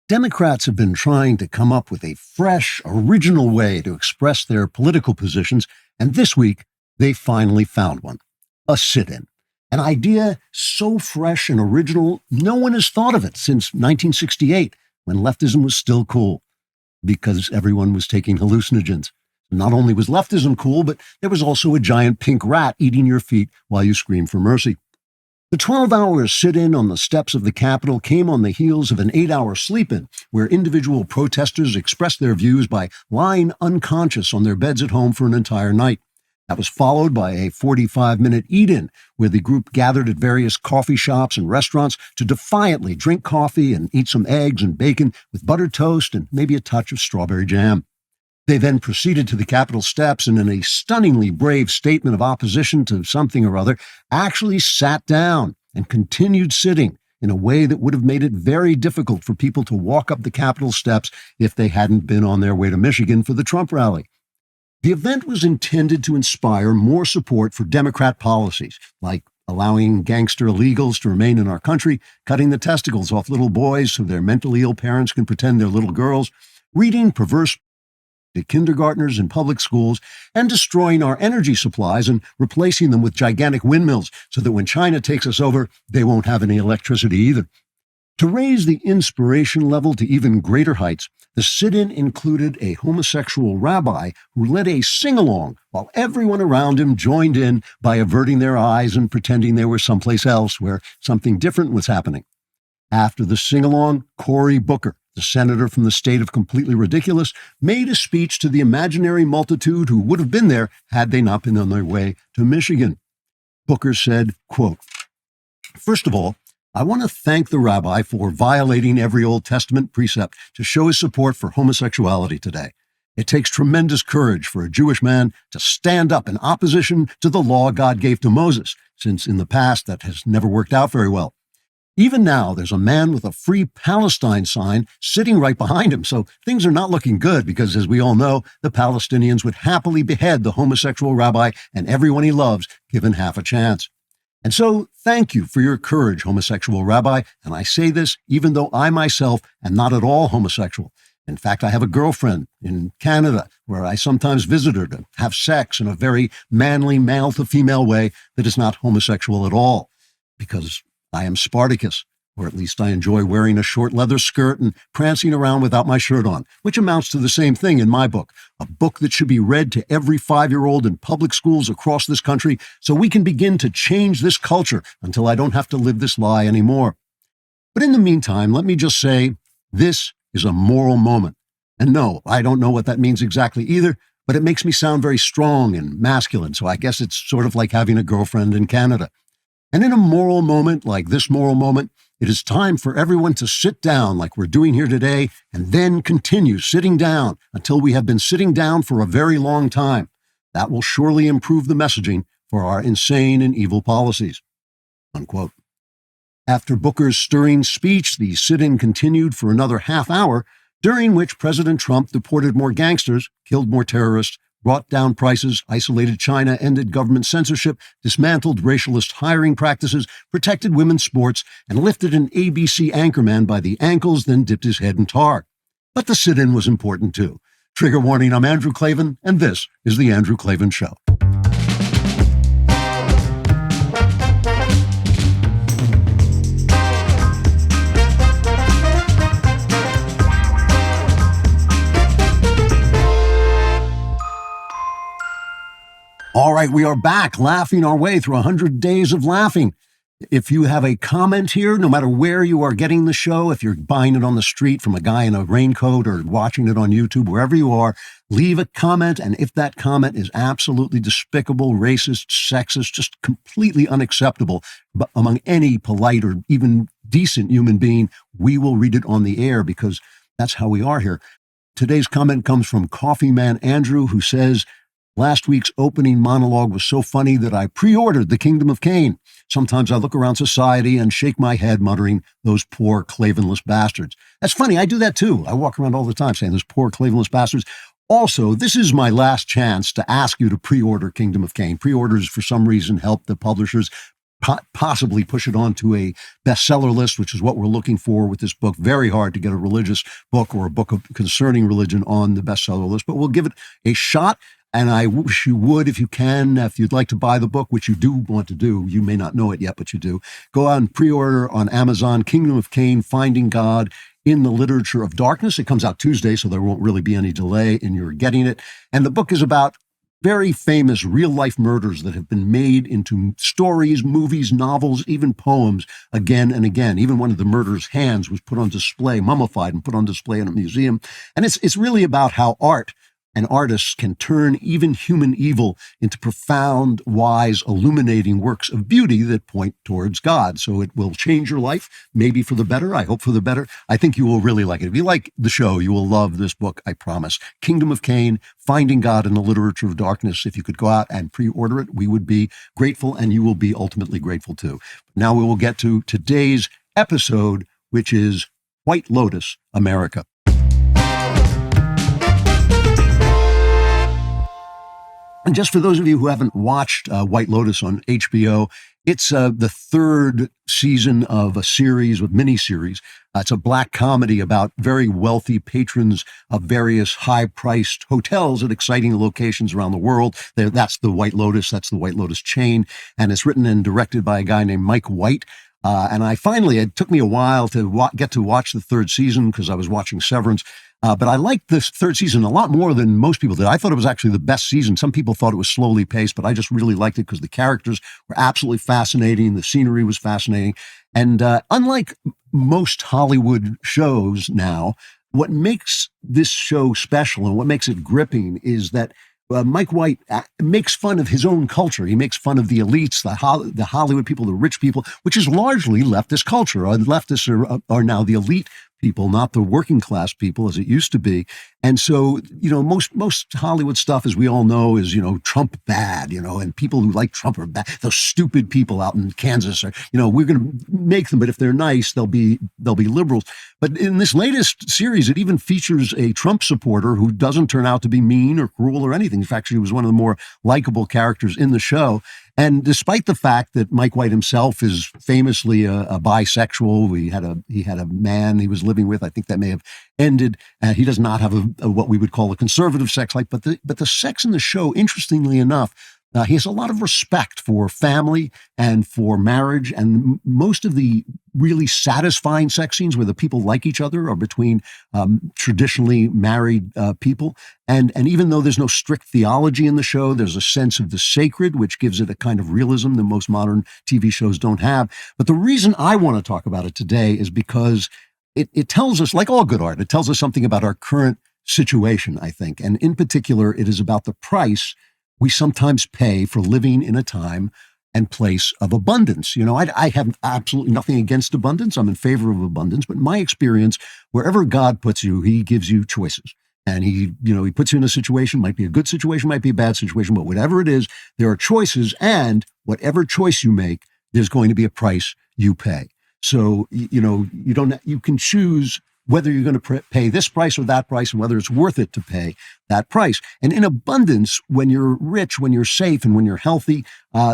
Democrats have been trying to come up with a fresh, original way to express their political positions, and this week they finally found one. A sit-in. An idea so fresh and original, no one has thought of it since 1968, when leftism was still cool, because everyone was taking hallucinogens. Not only was leftism cool, but there was also a giant pink rat eating your feet while you screamed for mercy. The 12-hour sit-in on the steps of the Capitol came on the heels of an 8-hour sleep-in, where individual protesters expressed their views by lying unconscious on their beds at home for an entire night. That was followed by a 45-minute eat-in, where the group gathered at various coffee shops and restaurants to defiantly drink coffee and eat some eggs and bacon with buttered toast and maybe a touch of strawberry jam. They then proceeded to the Capitol steps and, in a stunningly brave statement of opposition to something or other, actually sat down and continued sitting in a way that would have made it very difficult for people to walk up the Capitol steps if they hadn't been on their way to Michigan for the Trump rally. The event was intended to inspire more support for Democrat policies, like allowing gangster illegals to remain in our country, cutting the testicles off little boys so their mentally ill parents can pretend they're little girls, reading perverse to kindergartners in public schools, and destroying our energy supplies and replacing them with gigantic windmills so that when China takes us over, they won't have any electricity either. To raise the inspiration level to even greater heights, the sit-in included a homosexual rabbi who led a sing-along while everyone around him joined in by averting their eyes and pretending they were someplace else where something different was happening. After the sing-along, Cory Booker, the senator from the state of Completely Ridiculous, made a speech to the imaginary multitude who would have been there had they not been on their way to Michigan. Booker said, quote, "First of all, I want to thank the rabbi for violating every Old Testament precept to show his support for homosexuality today. It takes tremendous courage for a Jewish man to stand up in opposition to the law God gave to Moses, since in the past that has never worked out very well. Even now, there's a man with a Free Palestine sign sitting right behind him, so things are not looking good because, as we all know, the Palestinians would happily behead the homosexual rabbi and everyone he loves, given half a chance. And so, thank you for your courage, homosexual rabbi, and I say this even though I myself am not at all homosexual. In fact, I have a girlfriend in Canada where I sometimes visit her to have sex in a very manly male-to-female way that is not homosexual at all, because I am Spartacus, or at least I enjoy wearing a short leather skirt and prancing around without my shirt on, which amounts to the same thing in my book, a book that should be read to every 5-year-old in public schools across this country so we can begin to change this culture until I don't have to live this lie anymore. But in the meantime, let me just say, this is a moral moment. And no, I don't know what that means exactly either, but it makes me sound very strong and masculine, so I guess it's sort of like having a girlfriend in Canada. And in a moral moment like this moral moment, it is time for everyone to sit down like we're doing here today and then continue sitting down until we have been sitting down for a very long time. That will surely improve the messaging for our insane and evil policies." Unquote. After Booker's stirring speech, the sit-in continued for another half hour, during which President Trump deported more gangsters, killed more terrorists, brought down prices, isolated China, ended government censorship, dismantled racialist hiring practices, protected women's sports, and lifted an ABC anchorman by the ankles, then dipped his head in tar. But the sit-in was important too. Trigger warning, I'm Andrew Klavan, and this is The Andrew Klavan Show. All right, we are back, laughing our way through 100 days of laughing. If you have a comment here, no matter where you are getting the show, if you're buying it on the street from a guy in a raincoat or watching it on YouTube, wherever you are, leave a comment. And if that comment is absolutely despicable, racist, sexist, just completely unacceptable among any polite or even decent human being, we will read it on the air because that's how we are here. Today's comment comes from Coffee Man Andrew, who says, "Last week's opening monologue was so funny that I pre-ordered The Kingdom of Cain. Sometimes I look around society and shake my head muttering, those poor Klavanless bastards." That's funny. I do that too. I walk around all the time saying those poor Klavanless bastards. Also, this is my last chance to ask you to pre-order Kingdom of Cain. Pre-orders, for some reason, help the publishers possibly push it onto a bestseller list, which is what we're looking for with this book. Very hard to get a religious book or a book concerning religion on the bestseller list, but we'll give it a shot. And I wish you would, if you can, if you'd like to buy the book, which you do want to do, you may not know it yet, but you do, go out and pre-order on Amazon, Kingdom of Cain, Finding God in the Literature of Darkness. It comes out Tuesday, so there won't really be any delay in your getting it. And the book is about very famous real-life murders that have been made into stories, movies, novels, even poems again and again. Even one of the murderer's hands was put on display, mummified and put on display in a museum. And it's really about how art and artists can turn even human evil into profound, wise, illuminating works of beauty that point towards God. So it will change your life, maybe for the better. I hope for the better. I think you will really like it. If you like the show, you will love this book, I promise. Kingdom of Cain, Finding God in the Literature of Darkness. If you could go out and pre-order it, we would be grateful, and you will be ultimately grateful too. Now we will get to today's episode, which is White Lotus, America. And just for those of you who haven't watched White Lotus on HBO, it's the third season of a series with miniseries. It's a black comedy about very wealthy patrons of various high-priced hotels at exciting locations around the world. That's the White Lotus. That's the White Lotus chain. And it's written and directed by a guy named Mike White. And it took me a while to get to watch the third season because I was watching Severance. But I liked this third season a lot more than most people did. I thought it was actually the best season. Some people thought it was slowly paced, but I just really liked it because the characters were absolutely fascinating. The scenery was fascinating. And unlike most Hollywood shows now, what makes this show special and what makes it gripping is that Mike White makes fun of his own culture. He makes fun of the elites, the Hollywood people, the rich people, which is largely leftist culture. Leftists are now the elite people, not the working class people as it used to be. And so, most Hollywood stuff, as we all know, is, Trump bad, and people who like Trump are bad. Those stupid people out in Kansas are, we're going to make them, but if they're nice, they'll be liberals. But in this latest series, it even features a Trump supporter who doesn't turn out to be mean or cruel or anything. In fact, she was one of the more likable characters in the show. And despite the fact that Mike White himself is famously a bisexual, he had a man he was living with. I think that may have ended. He does not have what we would call a conservative sex life, but the sex in the show, interestingly enough, he has a lot of respect for family and for marriage, and most of the really satisfying sex scenes where the people like each other are between traditionally married people. And even though there's no strict theology in the show, there's a sense of the sacred, which gives it a kind of realism that most modern TV shows don't have. But the reason I want to talk about it today is because it tells us, like all good art, it tells us something about our current situation, I think. And in particular, it is about the price we sometimes pay for living in a time and place of abundance. I have absolutely nothing against abundance. I'm in favor of abundance, but in my experience, wherever God puts you, he gives you choices. And he puts you in a situation, might be a good situation, might be a bad situation, but whatever it is, there are choices, and whatever choice you make, there's going to be a price you pay. So, you can choose whether you're going to pay this price or that price, and whether it's worth it to pay that price. And in abundance, when you're rich, when you're safe, and when you're healthy,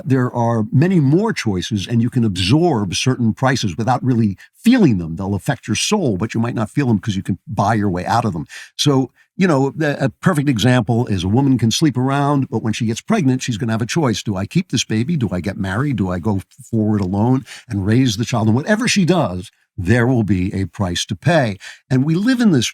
there are many more choices, and you can absorb certain prices without really feeling them. They'll affect your soul, but you might not feel them because you can buy your way out of them. So, a perfect example is a woman can sleep around, but when she gets pregnant, she's going to have a choice. Do I keep this baby? Do I get married? Do I go forward alone and raise the child? And whatever she does, there will be a price to pay. And we live in this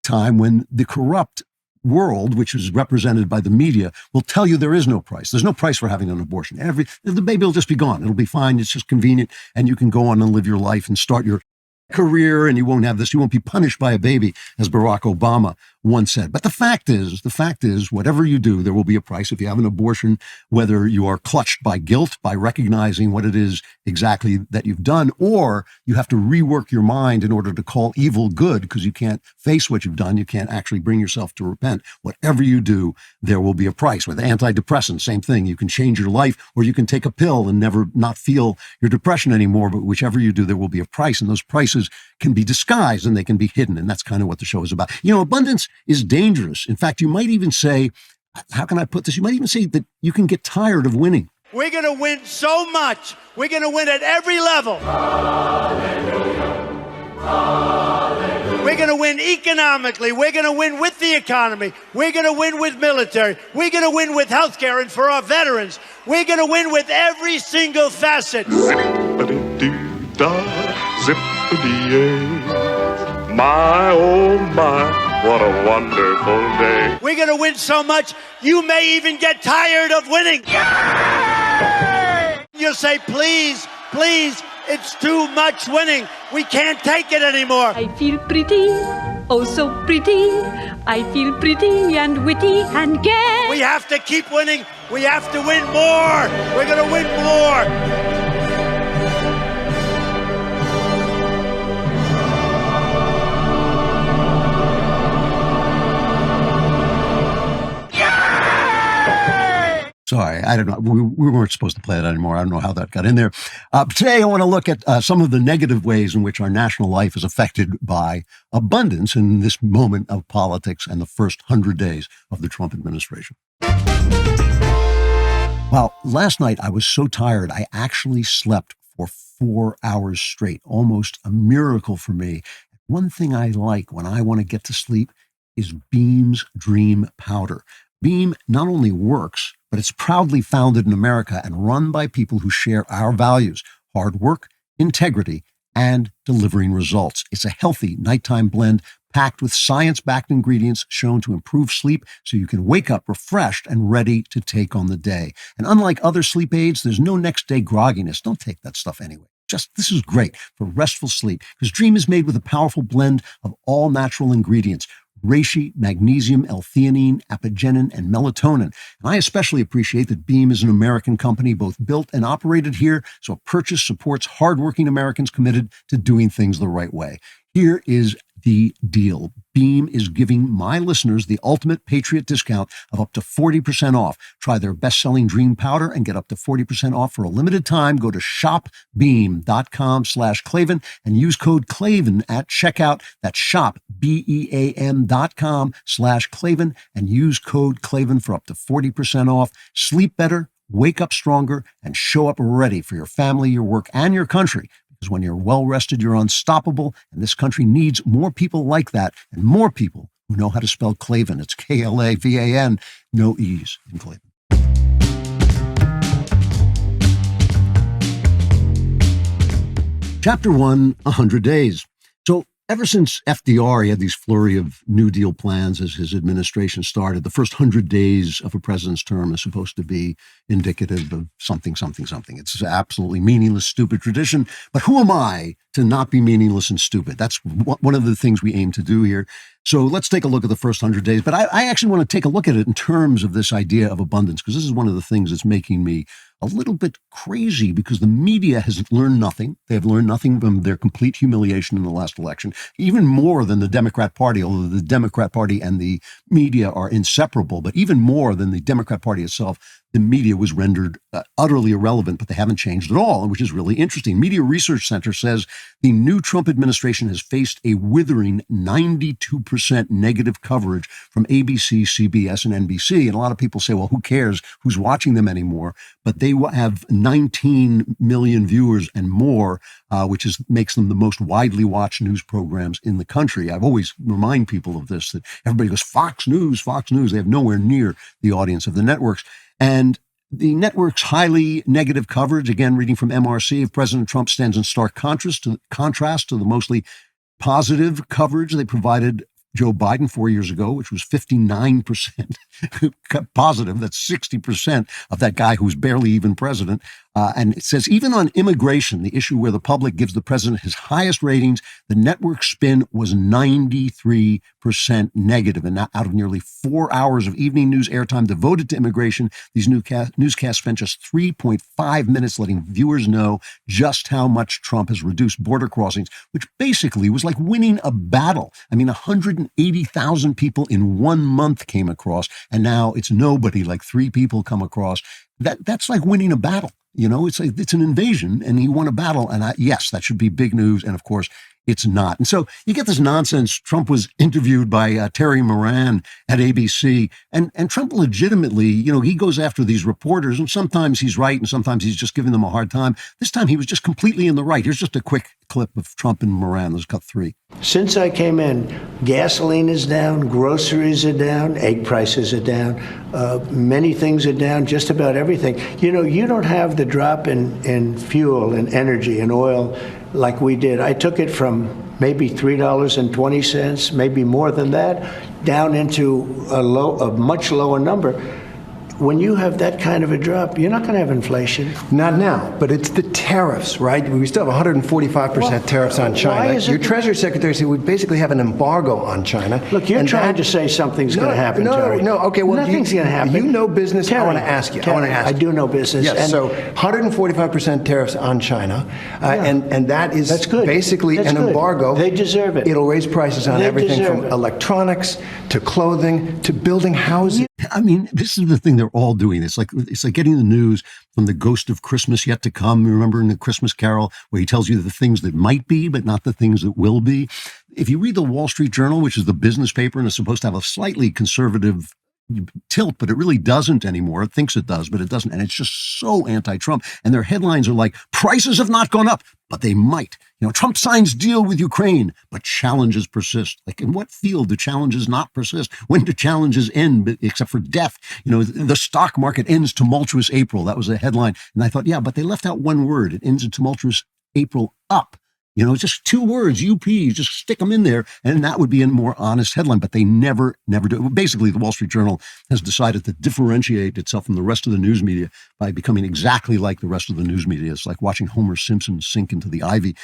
time when the corrupt world, which is represented by the media, will tell you there is no price. There's no price for having an abortion. The baby will just be gone. It'll be fine. It's just convenient. And you can go on and live your life and start your career, and you won't have this. You won't be punished by a baby, as Barack Obama once said. But the fact is, whatever you do, there will be a price. If you have an abortion, whether you are clutched by guilt, by recognizing what it is exactly that you've done, or you have to rework your mind in order to call evil good because you can't face what you've done. You can't actually bring yourself to repent. Whatever you do, there will be a price. With antidepressants, same thing. You can change your life, or you can take a pill and never not feel your depression anymore. But whichever you do, there will be a price. And those prices can be disguised and they can be hidden. And that's kind of what the show is about. Abundance is dangerous. In fact, you might even say, how can I put this? You might even say that you can get tired of winning. We're going to win so much. We're going to win at every level. We're going to win economically. We're going to win with the economy. We're going to win with military. We're going to win with healthcare and for our veterans. We're going to win with every single facet. Zippity-dee-dah, zippity-yay. My, oh my, what a wonderful day. We're going to win so much, you may even get tired of winning. Yay! You'll say, please, please, it's too much winning. We can't take it anymore. I feel pretty, oh so pretty. I feel pretty and witty and gay. We have to keep winning. We have to win more. We're going to win more. Sorry, I don't know. We weren't supposed to play that anymore. I don't know how that got in there. Today, I want to look at some of the negative ways in which our national life is affected by abundance in this moment of politics and the first 100 days of the Trump administration. Well, last night I was so tired, I actually slept for 4 hours straight, almost a miracle for me. One thing I like when I want to get to sleep is Beam's Dream Powder. Beam not only works, but it's proudly founded in America and run by people who share our values: hard work, integrity, and delivering results. It's a healthy nighttime blend packed with science-backed ingredients shown to improve sleep so you can wake up refreshed and ready to take on the day. And unlike other sleep aids, there's no next day grogginess. Don't take that stuff anyway. This is great for restful sleep because Dream is made with a powerful blend of all natural ingredients: reishi, magnesium, L-theanine, apigenin, and melatonin. And I especially appreciate that Beam is an American company, both built and operated here, so a purchase supports hardworking Americans committed to doing things the right way. Here is the deal. Beam is giving my listeners the ultimate Patriot discount of up to 40% off. Try their best-selling Dream Powder and get up to 40% off for a limited time. Go to shopbeam.com/Klavan and use code Klavan at checkout. That's shopbeam.com/Klavan and use code Klavan for up to 40% off. Sleep better, wake up stronger, and show up ready for your family, your work, and your country. Because when you're well-rested, you're unstoppable, and this country needs more people like that and more people who know how to spell Klavan. It's Klavan, no E's in Klavan. Chapter 1, 100 Days. So ever since FDR, he had these flurry of New Deal plans as his administration started. The first 100 days of a president's term is supposed to be indicative of something, something, something. It's an absolutely meaningless, stupid tradition. But who am I to not be meaningless and stupid? That's one of the things we aim to do here. So let's take a look at the first 100 days. But I actually want to take a look at it in terms of this idea of abundance, because this is one of the things that's making me a little bit crazy, because the media has learned nothing. They have learned nothing from their complete humiliation in the last election, even more than the Democrat Party, although the Democrat Party and the media are inseparable, but even more than the Democrat Party itself, the media was rendered utterly irrelevant, but they haven't changed at all, which is really interesting. Media Research Center says the new Trump administration has faced a withering 92% negative coverage from ABC, CBS, and NBC. And a lot of people say, well, who cares who's watching them anymore? But they have 19 million viewers and more, which makes them the most widely watched news programs in the country. I've always remind people of this, that everybody goes, Fox News, Fox News. They have nowhere near the audience of the networks. And the network's highly negative coverage, again, reading from MRC, of President Trump stands in stark contrast to the mostly positive coverage they provided Joe Biden 4 years ago, which was 59% positive. That's 60% of that guy who's barely even president. And it says, even on immigration, the issue where the public gives the president his highest ratings, the network spin was 93% negative. And out of nearly 4 hours of evening news airtime devoted to immigration, these newscasts spent just 3.5 minutes letting viewers know just how much Trump has reduced border crossings, which basically was like winning a battle. I mean, 180,000 people in 1 month came across, and now it's nobody, like 3 people come across. That's like winning a battle. You know, it's an invasion, and he won a battle. And yes, that should be big news. And of course, it's not. And so you get this nonsense. Trump was interviewed by Terry Moran at ABC, and Trump legitimately, he goes after these reporters, and sometimes he's right, and sometimes he's just giving them a hard time. This time he was just completely in the right. Here's just a quick clip of Trump and Moran. Let's cut 3. Since I came in, gasoline is down, groceries are down, egg prices are down, many things are down, just about everything. You don't have the drop in fuel and energy and oil like we did. I took it from maybe $3.20, maybe more than that, down into a much lower number. When you have that kind of a drop, you're not going to have inflation. Not now, but it's the tariffs, right? We still have 145% tariffs on China. Your Treasury Secretary said we basically have an embargo on China. Look, you're trying to say something's going to happen, Terry. No, okay, well, nothing's going to happen. You know business. Terry, I want to ask you. I do know business. Yes, so 145% tariffs on China, and that is That's good. basically That's an good. embargo. They deserve it. It'll raise prices on everything from electronics to clothing to building houses. I mean, this is the thing they're all doing. It's like getting the news from the ghost of Christmas yet to come. Remember in the Christmas Carol where he tells you the things that might be, but not the things that will be. If you read the Wall Street Journal, which is the business paper and is supposed to have a slightly conservative tilt, but it really doesn't anymore. It thinks it does, but it doesn't. And it's just so anti-Trump. And their headlines are like, prices have not gone up, but they might. Trump signs deal with Ukraine, but challenges persist. Like, in what field do challenges not persist? When do challenges end, except for death? The stock market ends tumultuous April. That was a headline. And I thought, yeah, but they left out one word. It ends in tumultuous April up. Just 2 words, UP, just stick them in there, and that would be a more honest headline, but they never do. Basically, the Wall Street Journal has decided to differentiate itself from the rest of the news media by becoming exactly like the rest of the news media. It's like watching Homer Simpson sink into the ivy.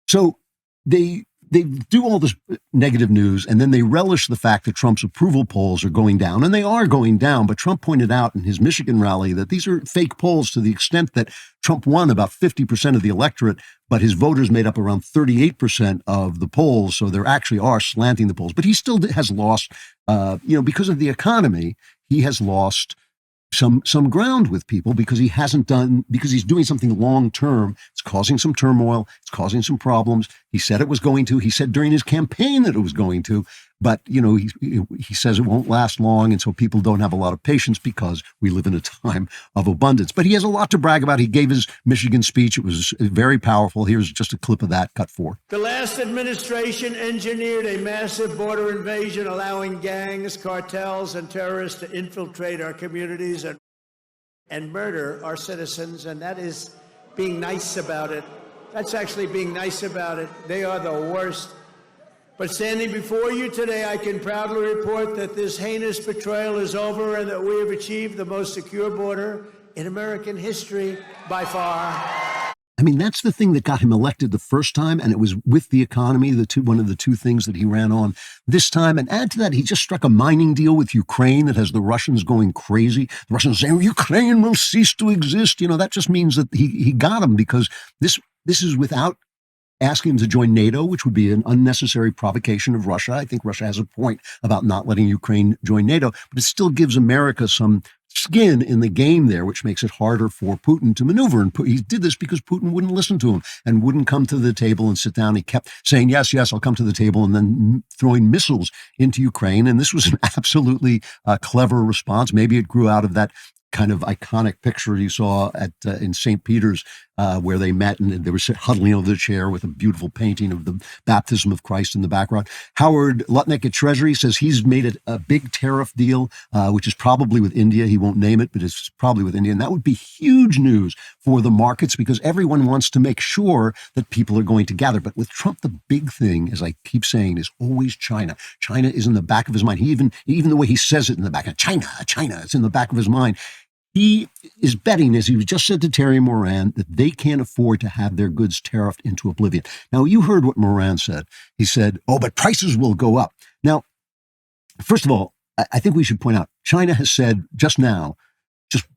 So they do all this negative news, and then they relish the fact that Trump's approval polls are going down, and they are going down. But Trump pointed out in his Michigan rally that these are fake polls to the extent that Trump won about 50% of the electorate, but his voters made up around 38% of the polls. So there actually are slanting the polls. But he still has lost, because of the economy, he has lost some ground with people because he's doing something long term. It's causing some turmoil. It's causing some problems. He said it was going to. He said during his campaign that it was going to. But, he says it won't last long. And so people don't have a lot of patience because we live in a time of abundance. But he has a lot to brag about. He gave his Michigan speech. It was very powerful. Here's just a clip of that, cut 4. The last administration engineered a massive border invasion, allowing gangs, cartels, and terrorists to infiltrate our communities and murder our citizens. And that is being nice about it. That's actually being nice about it. They are the worst. But standing before you today, I can proudly report that this heinous betrayal is over and that we have achieved the most secure border in American history by far. I mean, that's the thing that got him elected the first time, and it was with the economy, one of the 2 things that he ran on this time. And add to that, he just struck a mining deal with Ukraine that has the Russians going crazy. The Russians saying, Ukraine will cease to exist. That just means that he got him because this is without asking him to join NATO, which would be an unnecessary provocation of Russia. I think Russia has a point about not letting Ukraine join NATO, but it still gives America some skin in the game there, which makes it harder for Putin to maneuver. And he did this because Putin wouldn't listen to him and wouldn't come to the table and sit down. He kept saying, yes, I'll come to the table, and then throwing missiles into Ukraine. And this was an absolutely clever response. Maybe it grew out of that kind of iconic picture you saw in St. Peter's where they met and they were huddling over the chair with a beautiful painting of the baptism of Christ in the background. Howard Lutnick at Treasury says he's made a big tariff deal, which is probably with India. He won't name it, but it's probably with India. And that would be huge news for the markets because everyone wants to make sure that people are going to gather. But with Trump, the big thing, as I keep saying, is always China. China is in the back of his mind. He even the way he says it in the back of China, it's in the back of his mind. He is betting, as he just said to Terry Moran, that they can't afford to have their goods tariffed into oblivion. Now, you heard what Moran said. He said, but prices will go up. Now, first of all, I think we should point out, China has said just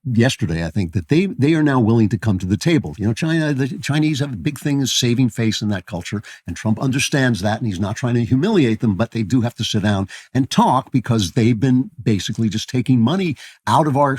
yesterday, I think, that they are now willing to come to the table. The Chinese have a big thing as saving face in that culture, and Trump understands that, and he's not trying to humiliate them, but they do have to sit down and talk because they've been basically just taking money out of our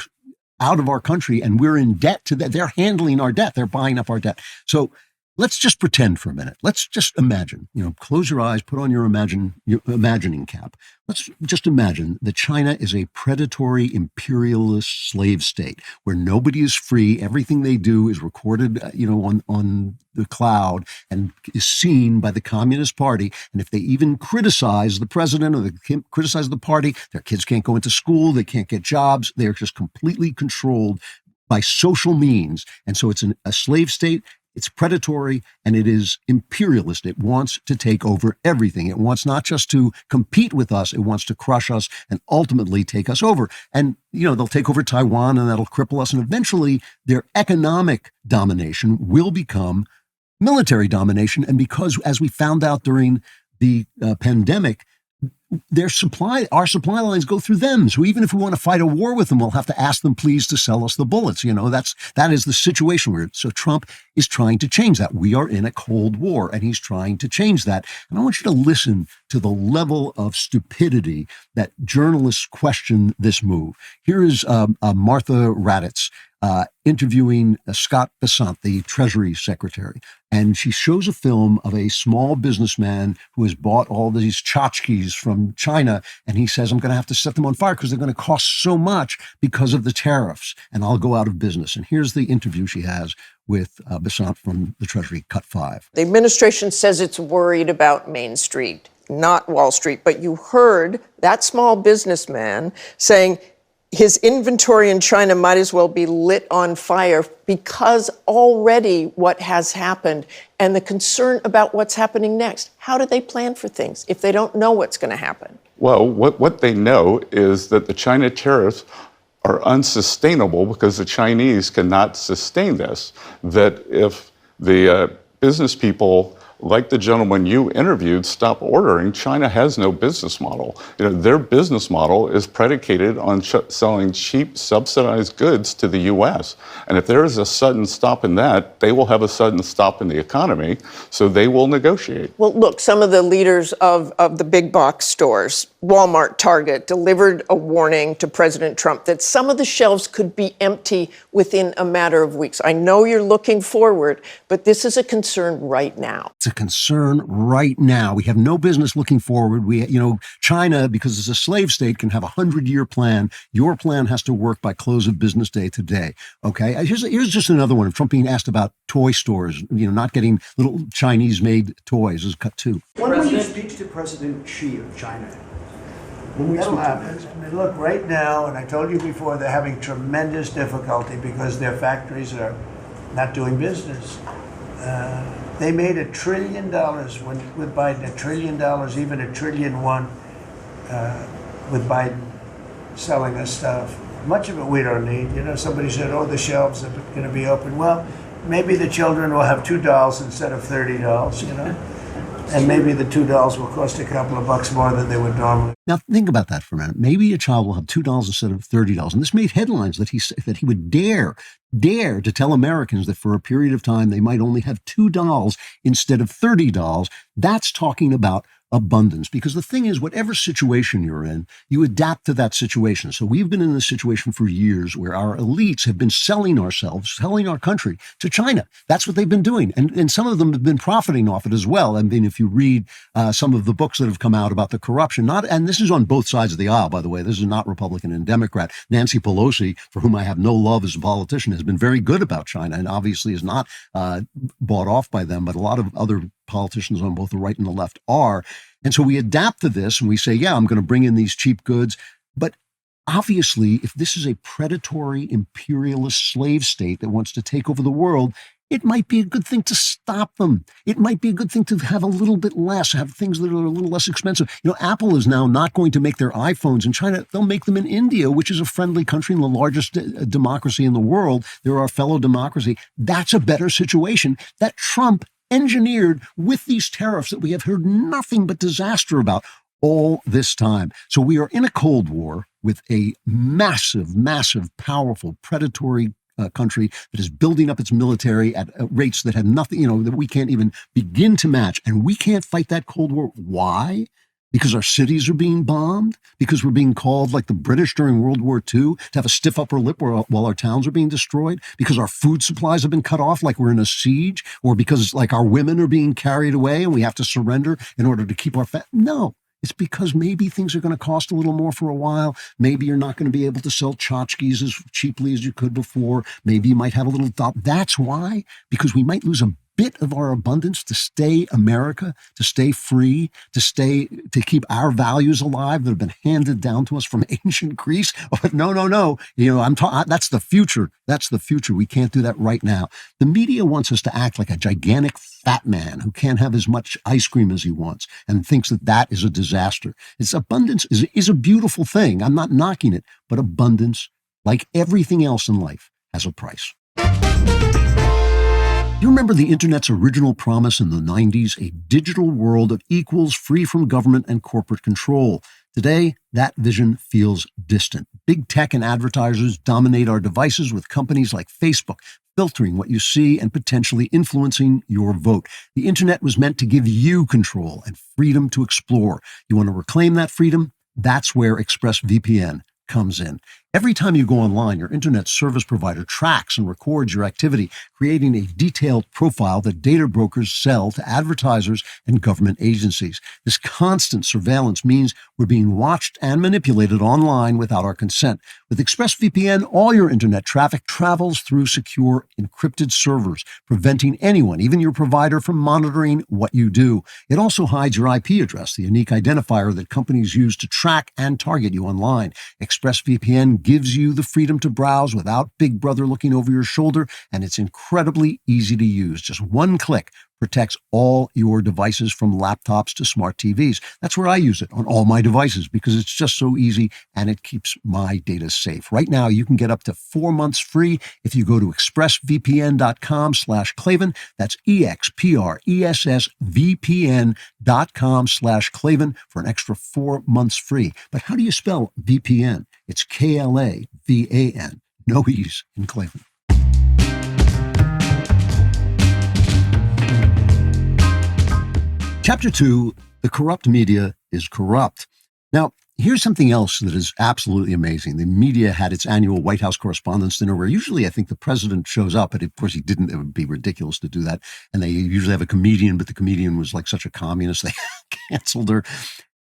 country, and we're in debt to that. They're handling our debt. They're buying up our debt. So Let's just pretend for a minute. Let's just imagine, close your eyes, put on your imagining cap. Let's just imagine that China is a predatory imperialist slave state where nobody is free. Everything they do is recorded, on the cloud and is seen by the Communist Party. And if they even criticize the president or they criticize the party, their kids can't go into school. They can't get jobs. They're just completely controlled by social means. And so it's a slave state. It's predatory and it is imperialist. It wants to take over everything. It wants not just to compete with us, it wants to crush us and ultimately take us over. And, they'll take over Taiwan and that'll cripple us. And eventually their economic domination will become military domination. And because, as we found out during the pandemic, our supply lines go through them. So even if we want to fight a war with them, we'll have to ask them, please, to sell us the bullets. That is the situation we're in. So Trump is trying to change that. We are in a Cold War and he's trying to change that. And I want you to listen to the level of stupidity that journalists question this move. Here is Martha Raddatz interviewing Scott Bessent, the Treasury Secretary. And she shows a film of a small businessman who has bought all these tchotchkes from China. And he says, I'm going to have to set them on fire because they're going to cost so much because of the tariffs and I'll go out of business. And here's the interview she has with Bessent from the Treasury, cut 5. The administration says it's worried about Main Street, not Wall Street. But you heard that small businessman saying his inventory in China might as well be lit on fire because already what has happened and the concern about what's happening next. How do they plan for things if they don't know what's going to happen? Well, what they know is that the China tariffs are unsustainable because the Chinese cannot sustain this. That if the business people, like the gentleman you interviewed, stop ordering, China has no business model. Their business model is predicated on selling cheap, subsidized goods to the U.S. And if there is a sudden stop in that, they will have a sudden stop in the economy, so they will negotiate. Well, look, some of the leaders of the big box stores, Walmart, Target, delivered a warning to President Trump that some of the shelves could be empty within a matter of weeks. I know you're looking forward, but this is a concern right now. It's a concern right now. We have no business looking forward. China, because it's a slave state, can have a 100-year plan. Your plan has to work by close of business day today. Okay. Here's just another one of Trump being asked about toy stores, not getting little Chinese-made toys. This is cut 2. When will you speak to President Xi of China? That'll happen. I mean, look, right now, and I told you before, they're having tremendous difficulty because their factories are not doing business. They made $1 trillion with Biden, $1 trillion, even $1.1 trillion with Biden selling us stuff. Much of it we don't need. Somebody said, the shelves are going to be open. Well, maybe the children will have $2 instead of $30, And maybe the $2 will cost a couple of bucks more than they would normally. Now, think about that for a minute. Maybe a child will have $2 instead of $30. And this made headlines that he would dare to tell Americans that for a period of time they might only have $2 instead of $30. That's talking about abundance. Because the thing is, whatever situation you're in, you adapt to that situation. So we've been in this situation for years where our elites have been selling our country to China. That's what they've been doing. And some of them have been profiting off it as well. I mean, if you read some of the books that have come out about the corruption, and this is on both sides of the aisle, by the way, this is not Republican and Democrat. Nancy Pelosi, for whom I have no love as a politician, has been very good about China and obviously is not bought off by them, but a lot of other politicians on both the right and the left are. And so we adapt to this and we say, yeah, I'm going to bring in these cheap goods. But obviously, if this is a predatory imperialist slave state that wants to take over the world, it might be a good thing to stop them. It might be a good thing to have a little bit less, have things that are a little less expensive. Apple is now not going to make their iPhones in China. They'll make them in India, which is a friendly country and the largest democracy in the world. They're our fellow democracy. That's a better situation that Trump engineered with these tariffs that we have heard nothing but disaster about all this time. So we are in a Cold War with a massive, powerful, predatory country that is building up its military at rates that have nothing, that we can't even begin to match. And we can't fight that Cold War. Why? Because our cities are being bombed? Because we're being called like the British during World War II to have a stiff upper lip while our towns are being destroyed? Because our food supplies have been cut off like we're in a siege? Or because like our women are being carried away and we have to surrender in order to keep our No. It's because maybe things are going to cost a little more for a while. Maybe you're not going to be able to sell tchotchkes as cheaply as you could before. Maybe you might have a little doubt. That's why, because we might lose a bit of our abundance to stay America, to stay free, to keep our values alive that have been handed down to us from ancient Greece. But no. That's the future. That's the future. We can't do that right now. The media wants us to act like a gigantic fat man who can't have as much ice cream as he wants and thinks that is a disaster. Abundance is a beautiful thing. I'm not knocking it, but abundance, like everything else in life, has a price. You remember the internet's original promise in the 90s, a digital world of equals free from government and corporate control. Today, that vision feels distant. Big tech and advertisers dominate our devices with companies like Facebook filtering what you see and potentially influencing your vote. The internet was meant to give you control and freedom to explore. You want to reclaim that freedom? That's where ExpressVPN comes in. Every time you go online, your internet service provider tracks and records your activity, creating a detailed profile that data brokers sell to advertisers and government agencies. This constant surveillance means we're being watched and manipulated online without our consent. With ExpressVPN, all your internet traffic travels through secure, encrypted servers, preventing anyone, even your provider, from monitoring what you do. It also hides your IP address, the unique identifier that companies use to track and target you online. ExpressVPN gives you the freedom to browse without Big Brother looking over your shoulder, and it's incredibly easy to use. Just one click protects all your devices from laptops to smart TVs. That's where I use it, on all my devices, because it's just so easy and it keeps my data safe. Right now, you can get up to 4 months free if you go to expressvpn.com/Klavan. That's expressvpn.com/Klavan for an extra 4 months free. But how do you spell VPN? It's KLAVAN. No E's in Klavan. Chapter 2, the corrupt media is corrupt. Now, here's something else that is absolutely amazing. The media had its annual White House Correspondents' Dinner where usually I think the president shows up, but of course he didn't. It would be ridiculous to do that. And they usually have a comedian, but the comedian was like such a communist, they canceled her.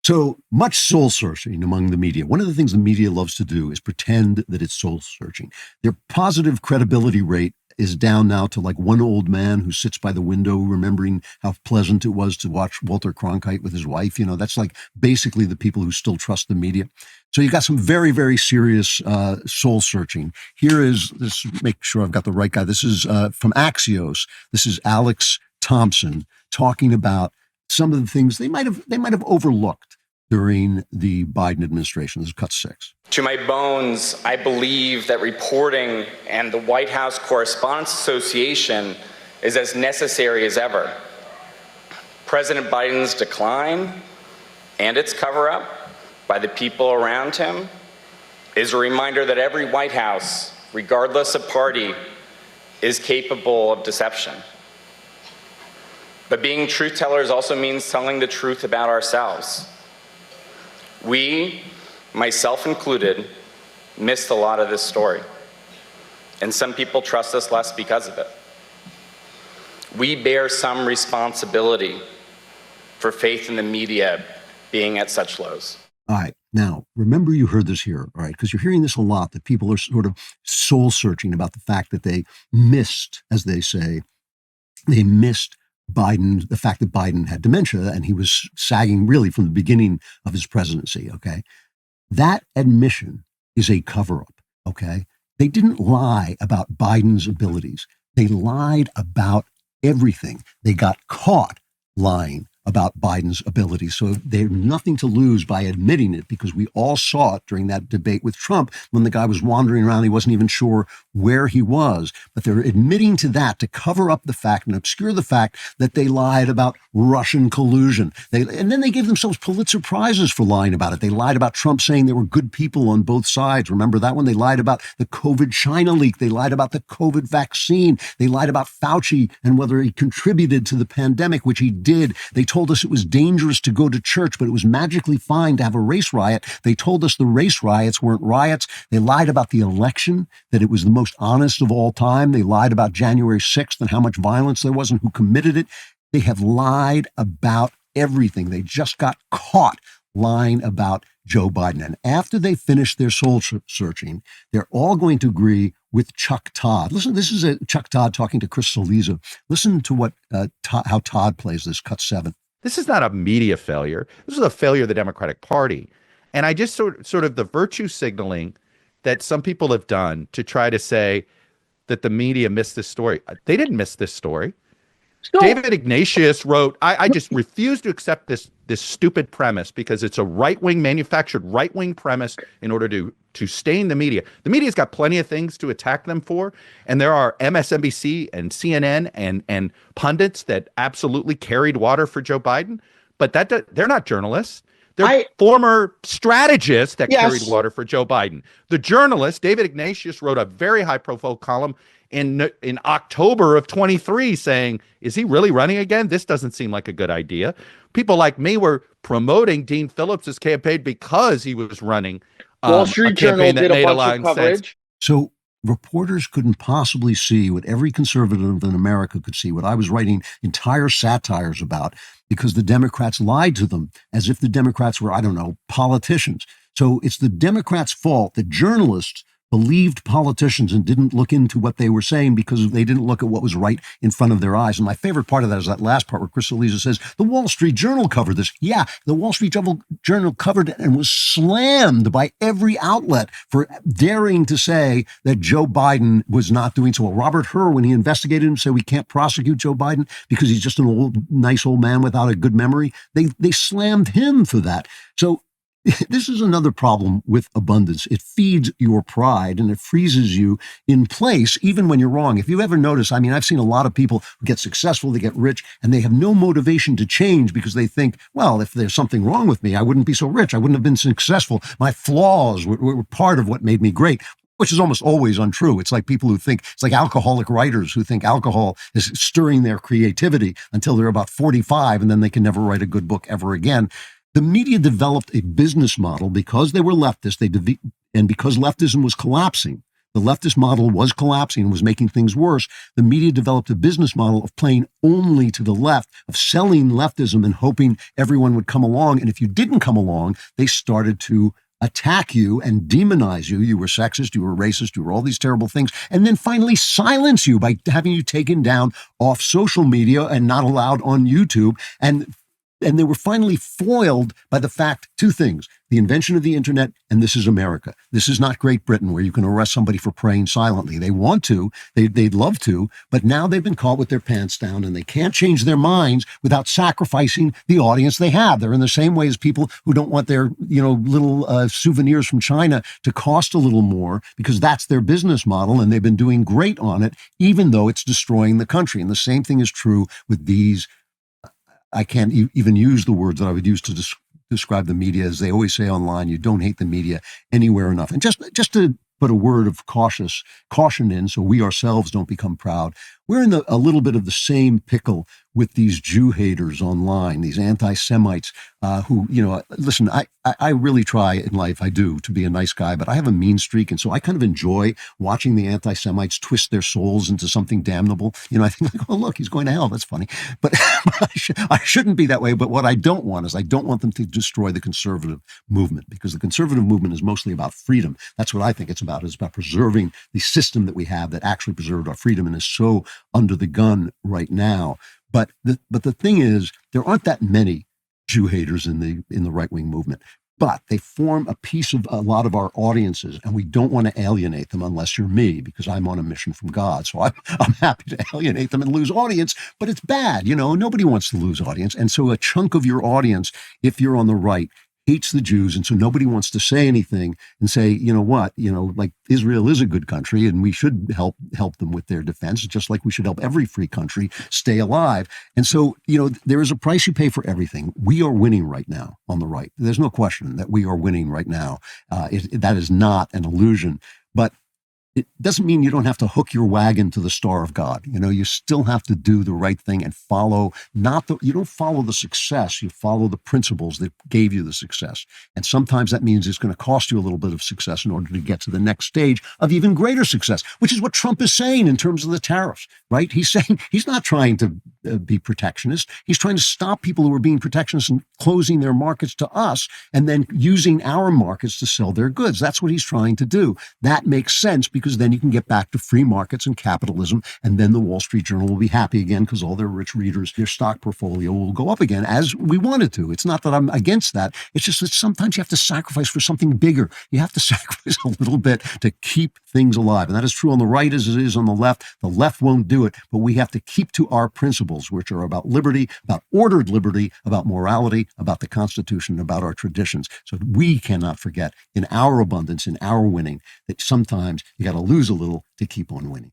So much soul searching among the media. One of the things the media loves to do is pretend that it's soul searching. Their positive credibility rate is down now to like one old man who sits by the window remembering how pleasant it was to watch Walter Cronkite with his wife. You know, that's like basically the people who still trust the media. So you got some very, very serious soul searching. Here is this, make sure I've got the right guy. This is from Axios. This is Alex Thompson talking about some of the things they might have overlooked during the Biden administration. This is cut 6. To my bones, I believe that reporting and the White House Correspondents Association is as necessary as ever. President Biden's decline and its cover-up by the people around him is a reminder that every White House, regardless of party, is capable of deception. But being truth tellers also means telling the truth about ourselves. We, myself included, missed a lot of this story, and some people trust us less because of it. We bear some responsibility for faith in the media being at such lows. All right. Now, remember you heard this here, all right, because you're hearing this a lot, that people are sort of soul searching about the fact that they missed, as they say, they missed Biden, the fact that Biden had dementia and he was sagging really from the beginning of his presidency, okay? That admission is a cover-up, okay? They didn't lie about Biden's abilities. They lied about everything. They got caught lying about Biden's abilities. So they have nothing to lose by admitting it, because we all saw it during that debate with Trump when the guy was wandering around. He wasn't even sure where he was. But they're admitting to that to cover up the fact and obscure the fact that they lied about Russian collusion. And then they gave themselves Pulitzer Prizes for lying about it. They lied about Trump saying there were good people on both sides. Remember that one? They lied about the COVID China leak. They lied about the COVID vaccine. They lied about Fauci and whether he contributed to the pandemic, which he did. They told us it was dangerous to go to church, but it was magically fine to have a race riot. They told us the race riots weren't riots. They lied about the election, that it was the most honest of all time. They lied about January 6th and how much violence there was and who committed it. They have lied about everything. They just got caught lying about Joe Biden. And after they finish their soul searching, they're all going to agree with Chuck Todd. Listen, this is Chuck Todd talking to Chris Cillizza. Listen to what how Todd plays this, cut 7. This is not a media failure. This is a failure of the Democratic Party. And I just sort of the virtue signaling that some people have done to try to say that the media missed this story. They didn't miss this story. David Ignatius wrote, I just refuse to accept this stupid premise because it's a right-wing, manufactured right-wing premise in order to stain the media. The media's got plenty of things to attack them for, and there are MSNBC and CNN and pundits that absolutely carried water for Joe Biden, but they're not journalists. They're former strategists that carried water for Joe Biden. The journalist, David Ignatius, wrote a very high-profile column in October of 23 saying, is he really running again? This doesn't seem like a good idea. People like me were promoting Dean Phillips's campaign because he was running Wall Street Journal did a bunch of coverage. So reporters couldn't possibly see what every conservative in America could see, what I was writing entire satires about, because the Democrats lied to them as if the Democrats were, I don't know, politicians. So it's the Democrats' fault that journalists believed politicians and didn't look into what they were saying because they didn't look at what was right in front of their eyes. And my favorite part of that is that last part where Chris Cillizza says, the Wall Street Journal covered this. Yeah, the Wall Street Journal covered it and was slammed by every outlet for daring to say that Joe Biden was not doing so well. Robert Hur, when he investigated him, said we can't prosecute Joe Biden because he's just an nice old man without a good memory. They slammed him for that. So this is another problem with abundance. It feeds your pride and it freezes you in place, even when you're wrong. If you ever notice, I mean, I've seen a lot of people who get successful, they get rich, and they have no motivation to change because they think, well, if there's something wrong with me, I wouldn't be so rich. I wouldn't have been successful. My flaws were part of what made me great, which is almost always untrue. It's like people who think, it's like alcoholic writers who think alcohol is stirring their creativity until they're about 45, and then they can never write a good book ever again. The media developed a business model because they were leftist, and because leftism was collapsing. The leftist model was collapsing and was making things worse. The media developed a business model of playing only to the left, of selling leftism and hoping everyone would come along. And if you didn't come along, they started to attack you and demonize you. You were sexist, you were racist, you were all these terrible things, and then finally silence you by having you taken down off social media and not allowed on YouTube. And they were finally foiled by the fact, two things, the invention of the internet, and this is America. This is not Great Britain where you can arrest somebody for praying silently. They want to, they'd love to, but now they've been caught with their pants down and they can't change their minds without sacrificing the audience they have. They're in the same way as people who don't want their, little souvenirs from China to cost a little more because that's their business model and they've been doing great on it, even though it's destroying the country. And the same thing is true with these. I can't even use the words that I would use to describe the media. As they always say online, you don't hate the media anywhere enough. And just to put a word of caution in so we ourselves don't become proud, we're in a little bit of the same pickle with these Jew haters online, these anti-Semites who, listen, I really try in life, I do, to be a nice guy, but I have a mean streak. And so I kind of enjoy watching the anti-Semites twist their souls into something damnable. I think, like, oh, look, he's going to hell. That's funny. But I shouldn't be that way. But what I don't want is I don't want them to destroy the conservative movement, because the conservative movement is mostly about freedom. That's what I think it's about. It's about preserving the system that we have that actually preserved our freedom and is so under the gun right now. But the thing is, there aren't that many Jew haters in the right-wing movement, but they form a piece of a lot of our audiences, and we don't want to alienate them unless you're me, because I'm on a mission from God. So I'm happy to alienate them and lose audience, but it's bad. Nobody wants to lose audience. And so a chunk of your audience, if you're on the right, hates the Jews, and so nobody wants to say anything and say, you know what, like Israel is a good country and we should help them with their defense, just like we should help every free country stay alive. And so, there is a price you pay for everything. We are winning right now on the right. There's no question that we are winning right now. That is not an illusion. But it doesn't mean you don't have to hook your wagon to the star of God. You still have to do the right thing and follow, you don't follow the success, you follow the principles that gave you the success. And sometimes that means it's going to cost you a little bit of success in order to get to the next stage of even greater success, which is what Trump is saying in terms of the tariffs, right? He's saying he's not trying to be protectionist. He's trying to stop people who are being protectionists and closing their markets to us and then using our markets to sell their goods. That's what he's trying to do. That makes sense because then you can get back to free markets and capitalism, and then the Wall Street Journal will be happy again because all their rich readers, their stock portfolio will go up again as we want it to. It's not that I'm against that. It's just that sometimes you have to sacrifice for something bigger. You have to sacrifice a little bit to keep things alive. And that is true on the right as it is on the left. The left won't do it, but we have to keep to our principles, which are about liberty, about ordered liberty, about morality, about the Constitution, about our traditions. So we cannot forget in our abundance, in our winning, that sometimes you got to lose a little to keep on winning.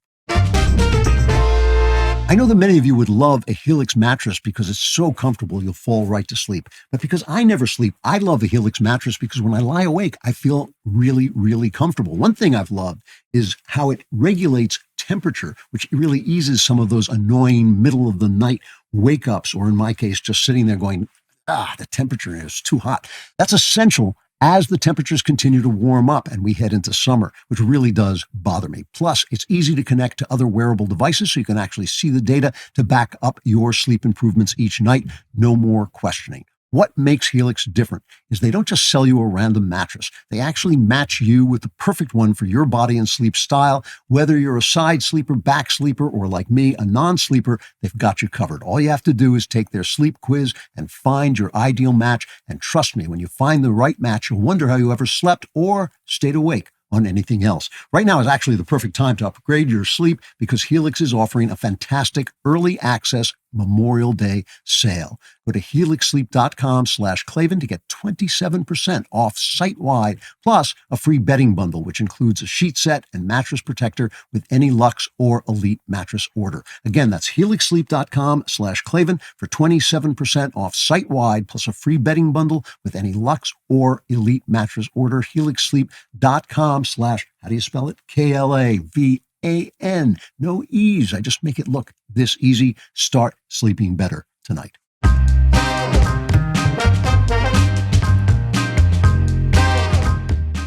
I know that many of you would love a Helix mattress because it's so comfortable you'll fall right to sleep. But because I never sleep, I love a Helix mattress because when I lie awake, I feel really, really comfortable. One thing I've loved is how it regulates temperature, which really eases some of those annoying middle of the night wake ups, or in my case, just sitting there going, the temperature is too hot. That's essential as the temperatures continue to warm up and we head into summer, which really does bother me. Plus, it's easy to connect to other wearable devices so you can actually see the data to back up your sleep improvements each night. No more questioning. What makes Helix different is they don't just sell you a random mattress. They actually match you with the perfect one for your body and sleep style. Whether you're a side sleeper, back sleeper, or like me, a non-sleeper, they've got you covered. All you have to do is take their sleep quiz and find your ideal match. And trust me, when you find the right match, you'll wonder how you ever slept or stayed awake on anything else. Right now is actually the perfect time to upgrade your sleep because Helix is offering a fantastic early access Memorial Day sale. Go to helixsleep.com/Klavan to get 27% off site-wide, plus a free bedding bundle, which includes a sheet set and mattress protector with any Luxe or Elite mattress order. Again, that's helixsleep.com/Klavan for 27% off site-wide, plus a free bedding bundle with any Luxe or Elite mattress order. helixsleep.com/ how do you spell it? KLAVAN. No E's. I just make it look this easy. Start sleeping better tonight.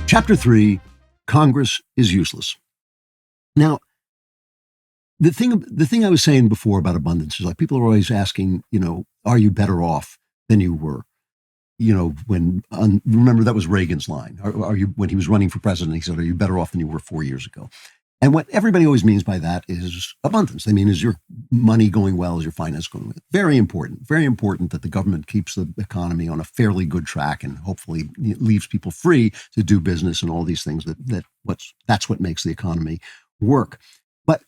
Chapter 3, Congress is useless. Now, the thing I was saying before about abundance is like people are always asking, are you better off than you were? Remember that was Reagan's line. Are you, when he was running for president, he said, are you better off than you were 4 years ago? And what everybody always means by that is abundance. They mean, is your money going well? Is your finance going well? Very important that the government keeps the economy on a fairly good track and hopefully leaves people free to do business and all these things that's what makes the economy work. But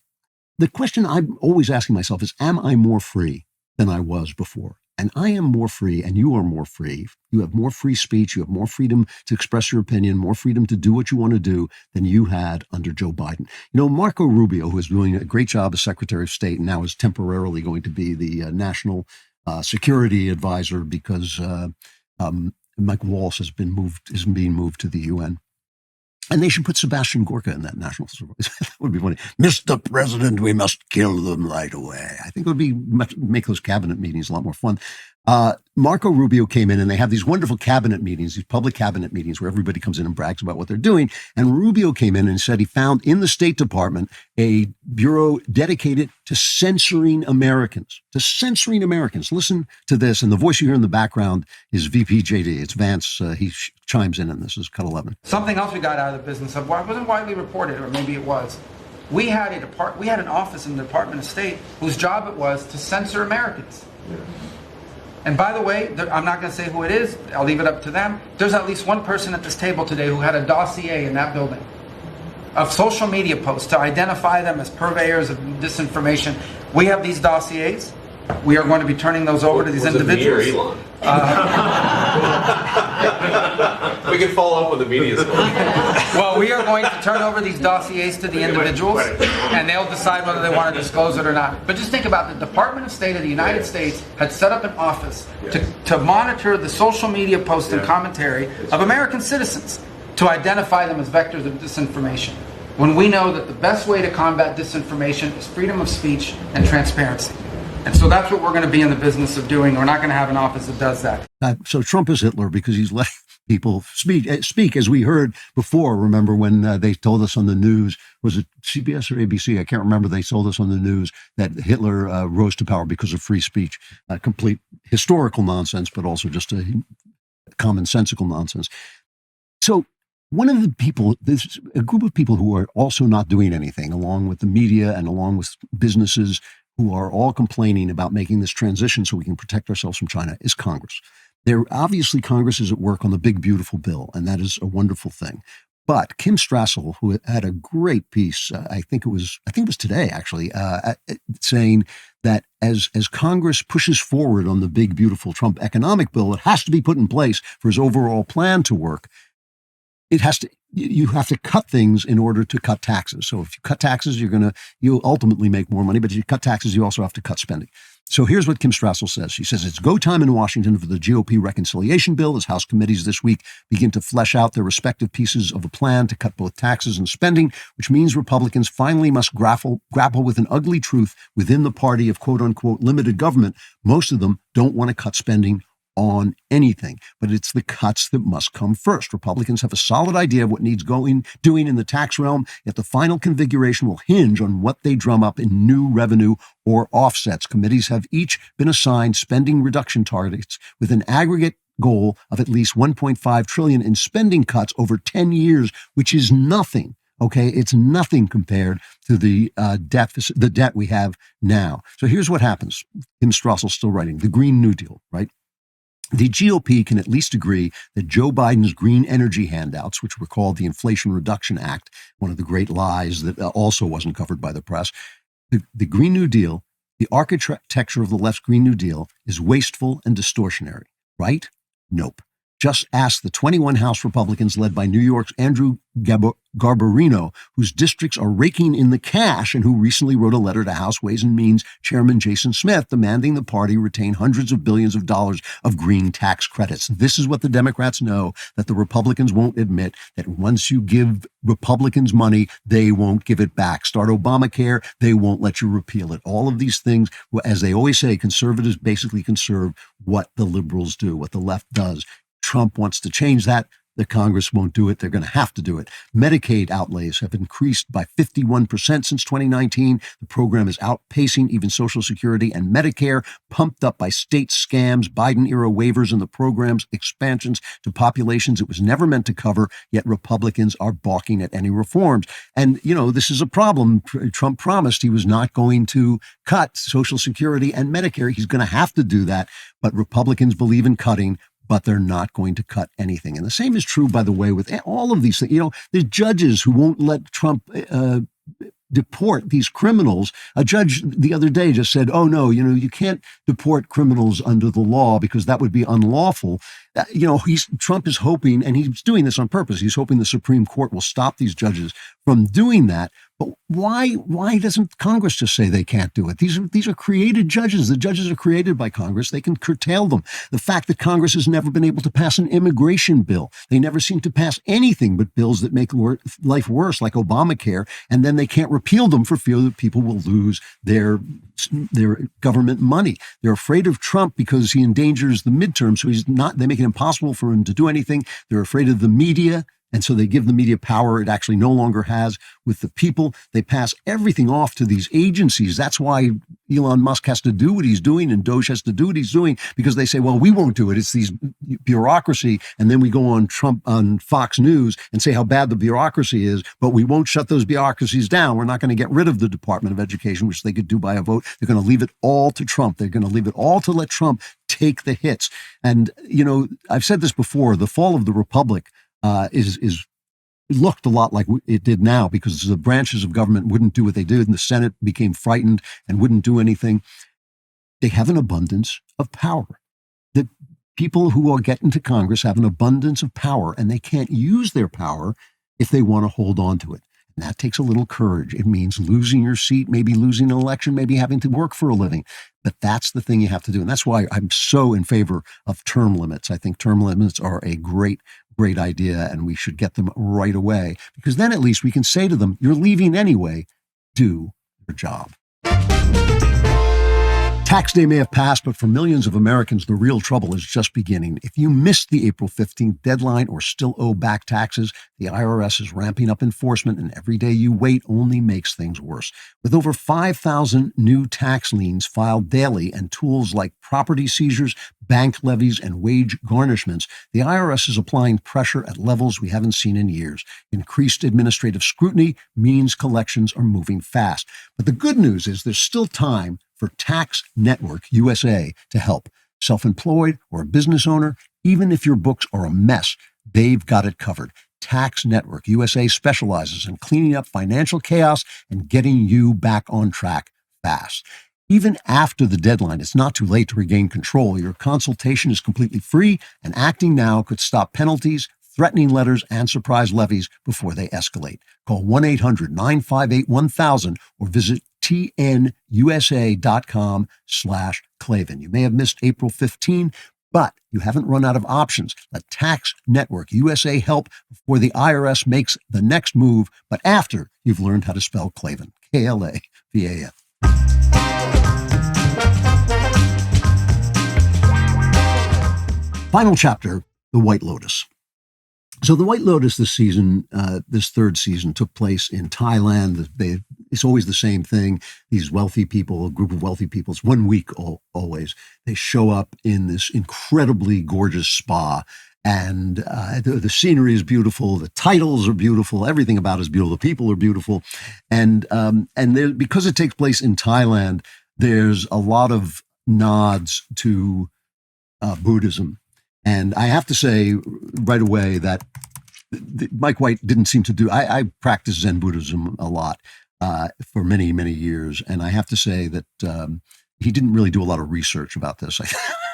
the question I'm always asking myself is, am I more free than I was before? And I am more free, and you are more free. You have more free speech. You have more freedom to express your opinion, more freedom to do what you want to do than you had under Joe Biden. Marco Rubio, who is doing a great job as Secretary of State and now is temporarily going to be the national security advisor because Mike Waltz is being moved to the UN. And they should put Sebastian Gorka in that national supervisor. That would be funny. Mr. President, we must kill them right away. I think it would make those cabinet meetings a lot more fun. Marco Rubio came in and they have these wonderful cabinet meetings, these public cabinet meetings where everybody comes in and brags about what they're doing. And Rubio came in and said he found in the State Department a bureau dedicated to censoring Americans. Listen to this. And the voice you hear in the background is VP JD. It's Vance. He chimes in, and this is cut 11. Something else we got out of the business of wasn't widely reported, or maybe it was. We had an office in the Department of State whose job it was to censor Americans. Yeah. And by the way, I'm not going to say who it is. I'll leave it up to them. There's at least one person at this table today who had a dossier in that building of social media posts to identify them as purveyors of disinformation. We have these dossiers. We are going to be turning those over to these individuals. Me or Elon? We can follow up with the media story. Well, we are going to turn over these dossiers to the individuals, and they'll decide whether they want to disclose it or not. But just think about the Department of State of the United States had set up an office to monitor the social media posts and commentary of American citizens to identify them as vectors of disinformation. when we know that the best way to combat disinformation is freedom of speech and transparency. And so that's what we're going to be in the business of doing. We're not going to have an office that does that. So Trump is Hitler because he's letting people speak, as we heard before. Remember when they told us on the news, was it CBS or ABC? I can't remember. They told us on the news that Hitler rose to power because of free speech. Complete historical nonsense, but also just a commonsensical nonsense. So one of the people, there's a group of people who are also not doing anything, along with the media and along with businesses who are all complaining about making this transition so we can protect ourselves from China, is Congress. Obviously, Congress is at work on the big, beautiful bill, and that is a wonderful thing. But Kim Strassel, who had a great piece, I think it was today actually, saying that as Congress pushes forward on the big, beautiful Trump economic bill, that has to be put in place for his overall plan to work. You have to cut things in order to cut taxes. So if you cut taxes, you'll ultimately make more money, but if you cut taxes, you also have to cut spending. So here's what Kim Strassel says. She says, it's go time in Washington for the GOP reconciliation bill as House committees this week begin to flesh out their respective pieces of a plan to cut both taxes and spending, which means Republicans finally must grapple with an ugly truth within the party of quote unquote limited government. Most of them don't want to cut spending on anything, but it's the cuts that must come first. Republicans have a solid idea of what needs doing in the tax realm, yet the final configuration will hinge on what they drum up in new revenue or offsets. Committees have each been assigned spending reduction targets with an aggregate goal of at least $1.5 trillion in spending cuts over 10 years, which is nothing. Okay, it's nothing compared to the debt we have now. So here's what happens. Kim Strassel's still writing, the Green New Deal, right? The GOP can at least agree that Joe Biden's green energy handouts, which were called the Inflation Reduction Act, one of the great lies that also wasn't covered by the press, the Green New Deal, the architecture of the left's Green New Deal is wasteful and distortionary, right? Nope. Just ask the 21 House Republicans led by New York's Andrew Garbarino, whose districts are raking in the cash and who recently wrote a letter to House Ways and Means Chairman Jason Smith demanding the party retain hundreds of billions of dollars of green tax credits. This is what the Democrats know that the Republicans won't admit, that once you give Republicans money, they won't give it back. Start Obamacare, they won't let you repeal it. All of these things, as they always say, conservatives basically conserve what the liberals do, what the left does. Trump wants to change that. The Congress won't do it. They're going to have to do it. Medicaid outlays have increased by 51% since 2019. The program is outpacing even Social Security and Medicare, pumped up by state scams, Biden-era waivers, and the program's expansions to populations it was never meant to cover, yet Republicans are balking at any reforms. And, this is a problem. Trump promised he was not going to cut Social Security and Medicare. He's going to have to do that, but Republicans believe in cutting, but they're not going to cut anything. And the same is true, by the way, with all of these things. There's judges who won't let Trump deport these criminals. A judge the other day just said, oh, no, you can't deport criminals under the law because that would be unlawful. Trump is hoping, and he's doing this on purpose, he's hoping the Supreme Court will stop these judges from doing that. But why doesn't Congress just say they can't do it? These are created judges. The judges are created by Congress. They can curtail them. The fact that Congress has never been able to pass an immigration bill. They never seem to pass anything but bills that make life worse, like Obamacare, and then they can't repeal them for fear that people will lose their government money. They're afraid of Trump because he endangers the midterm, so they make it impossible for him to do anything. They're afraid of the media. And so they give the media power it actually no longer has with the people. They pass everything off to these agencies. That's why Elon Musk has to do what he's doing and Doge has to do what he's doing, because they say, well, we won't do it. It's these bureaucracy. And then we go on Fox News and say how bad the bureaucracy is, but we won't shut those bureaucracies down. We're not going to get rid of the Department of Education, which they could do by a vote. They're going to leave it all to Trump. They're going to leave it all to let Trump take the hits. And, I've said this before, the fall of the Republic is looked a lot like it did now, because the branches of government wouldn't do what they did, and the Senate became frightened and wouldn't do anything. They have an abundance of power. The people who are getting to Congress have an abundance of power, and they can't use their power if they want to hold on to it. And that takes a little courage. It means losing your seat, maybe losing an election, maybe having to work for a living. But that's the thing you have to do. And that's why I'm so in favor of term limits. I think term limits are a great great idea and we should get them right away, because then at least we can say to them, you're leaving anyway, do your job. Tax day may have passed, but for millions of Americans, the real trouble is just beginning. If you missed the April 15th deadline or still owe back taxes, the IRS is ramping up enforcement, and every day you wait only makes things worse. With over 5,000 new tax liens filed daily and tools like property seizures, bank levies, and wage garnishments, the IRS is applying pressure at levels we haven't seen in years. Increased administrative scrutiny means collections are moving fast. But the good news is there's still time for Tax Network USA to help. Self-employed or a business owner, even if your books are a mess, they've got it covered. Tax Network USA specializes in cleaning up financial chaos and getting you back on track fast. Even after the deadline, it's not too late to regain control. Your consultation is completely free, and acting now could stop penalties, threatening letters, and surprise levies before they escalate. Call 1-800-958-1000 or visit tnusa.com/Klavan. You may have missed April 15, but you haven't run out of options. Let Tax Network USA help before the IRS makes the next move, but after you've learned how to spell Klavan. Klavan. Final chapter, The White Lotus. So The White Lotus this season, this third season, took place in Thailand. It's always the same thing. These wealthy people, a group of wealthy people, it's 1 week always. They show up in this incredibly gorgeous spa, and the scenery is beautiful. The titles are beautiful. Everything about it is beautiful. The people are beautiful. And because it takes place in Thailand, there's a lot of nods to Buddhism. And I have to say right away that Mike White didn't seem to do, I practiced Zen Buddhism a lot for many, many years. And I have to say that he didn't really do a lot of research about this.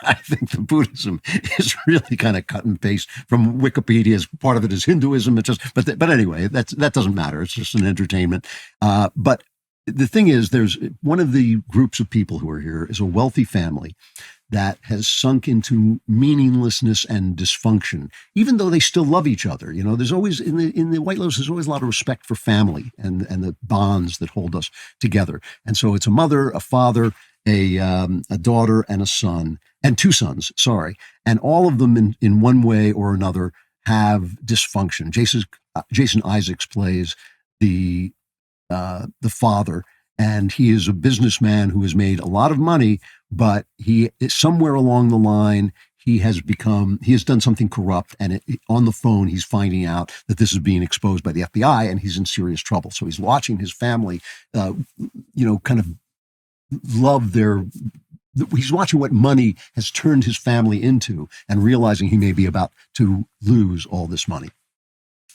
I think the Buddhism is really kind of cut and paste from Wikipedia. As part of it is Hinduism. But anyway, that doesn't matter. It's just an entertainment. But the thing is, there's one of the groups of people who are here is a wealthy family that has sunk into meaninglessness and dysfunction, even though they still love each other. You know, there's always, in the White Lotus, there's always a lot of respect for family and the bonds that hold us together. And so it's a mother, a father, a daughter, and a son, and two sons, sorry. And all of them in one way or another have dysfunction. Jason Isaacs plays the father, and he is a businessman who has made a lot of money, but he somewhere along the line, he has done something corrupt, and on the phone, he's finding out that this is being exposed by the FBI, and he's in serious trouble. So he's watching his family, kind of love he's watching what money has turned his family into and realizing he may be about to lose all this money.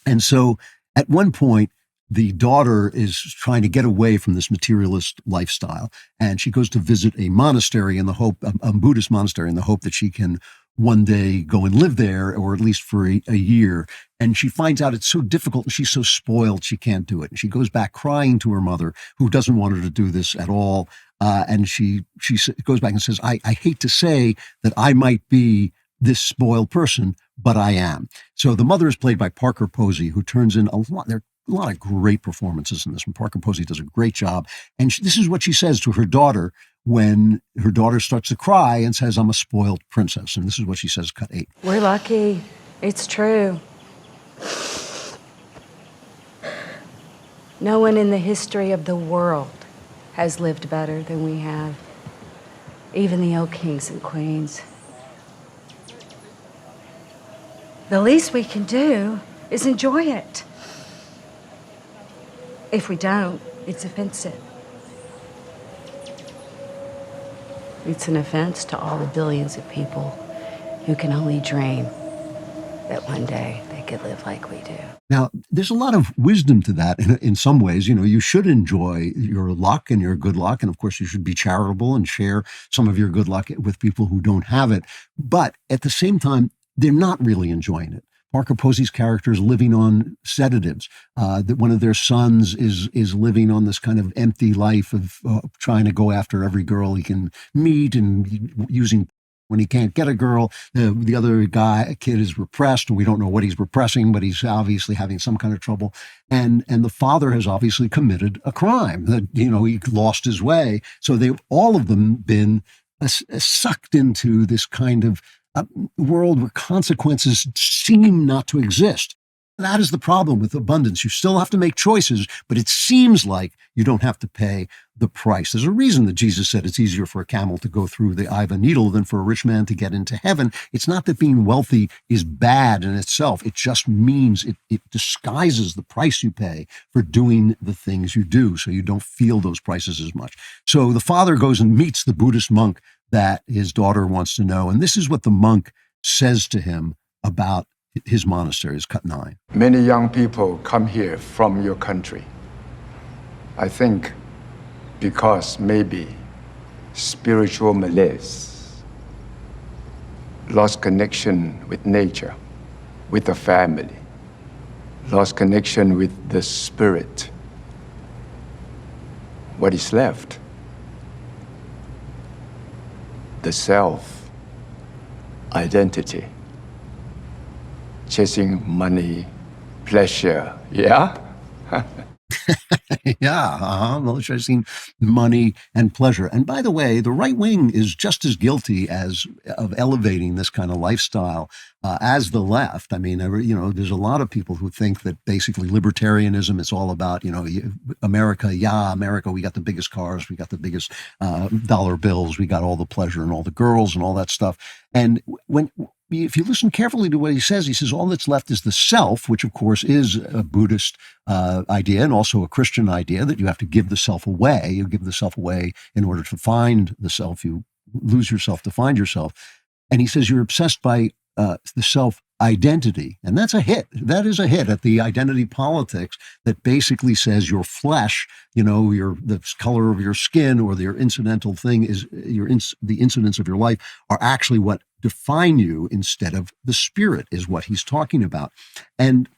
And so at one point, the daughter is trying to get away from this materialist lifestyle, and she goes to visit a monastery in the hope, a Buddhist monastery, in the hope that she can one day go and live there, or at least for a year. And she finds out it's so difficult and she's so spoiled she can't do it. And she goes back crying to her mother, who doesn't want her to do this at all. And she goes back and says, I hate to say that I might be this spoiled person, but I am. So the mother is played by Parker Posey, who turns in a lot of great performances in this one. Parker Posey does a great job. And this is what she says to her daughter when her daughter starts to cry and says, I'm a spoiled princess. And this is what she says, cut 8. We're lucky. It's true. No one in the history of the world has lived better than we have. Even the old kings and queens. The least we can do is enjoy it. If we don't, it's offensive. It's an offense to all the billions of people who can only dream that one day they could live like we do. Now, there's a lot of wisdom to that in some ways. You know, you should enjoy your luck and your good luck. And of course, you should be charitable and share some of your good luck with people who don't have it. But at the same time, they're not really enjoying it. Parker Posey's character is living on sedatives. That one of their sons is living on this kind of empty life of trying to go after every girl he can meet and using When he can't get a girl, the other kid is repressed, and we don't know what he's repressing, but he's obviously having some kind of trouble. And the father has obviously committed a crime that, he lost his way. So they've all of them been sucked into this kind of world where consequences seem not to exist. That is the problem with abundance. You still have to make choices, but it seems like you don't have to pay the price. There's a reason that Jesus said it's easier for a camel to go through the eye of a needle than for a rich man to get into heaven. It's not that being wealthy is bad in itself. It just means it disguises the price you pay for doing the things you do, so you don't feel those prices as much. So the father goes and meets the Buddhist monk that his daughter wants to know, and this is what the monk says to him about his monastery, is cut 9. Many young people come here from your country. I think because maybe spiritual malaise, lost connection with nature, with the family, lost connection with the spirit. What is left? The self, identity. Chasing money, pleasure, yeah? Yeah, chasing money and pleasure. And by the way, the right wing is just as guilty of elevating this kind of lifestyle as the left. I mean, there's a lot of people who think that basically libertarianism is all about, America, America, we got the biggest cars, we got the biggest dollar bills, we got all the pleasure and all the girls and all that stuff. And if you listen carefully to what he says all that's left is the self, which of course is a Buddhist idea and also a Christian idea that you have to give the self away. You give the self away in order to find the self. You lose yourself to find yourself. And he says you're obsessed by the self identity. And that's a hit. That is a hit at the identity politics that basically says your flesh, the color of your skin or your incidental thing is the incidents of your life are actually what define you instead of the spirit, is what he's talking about. And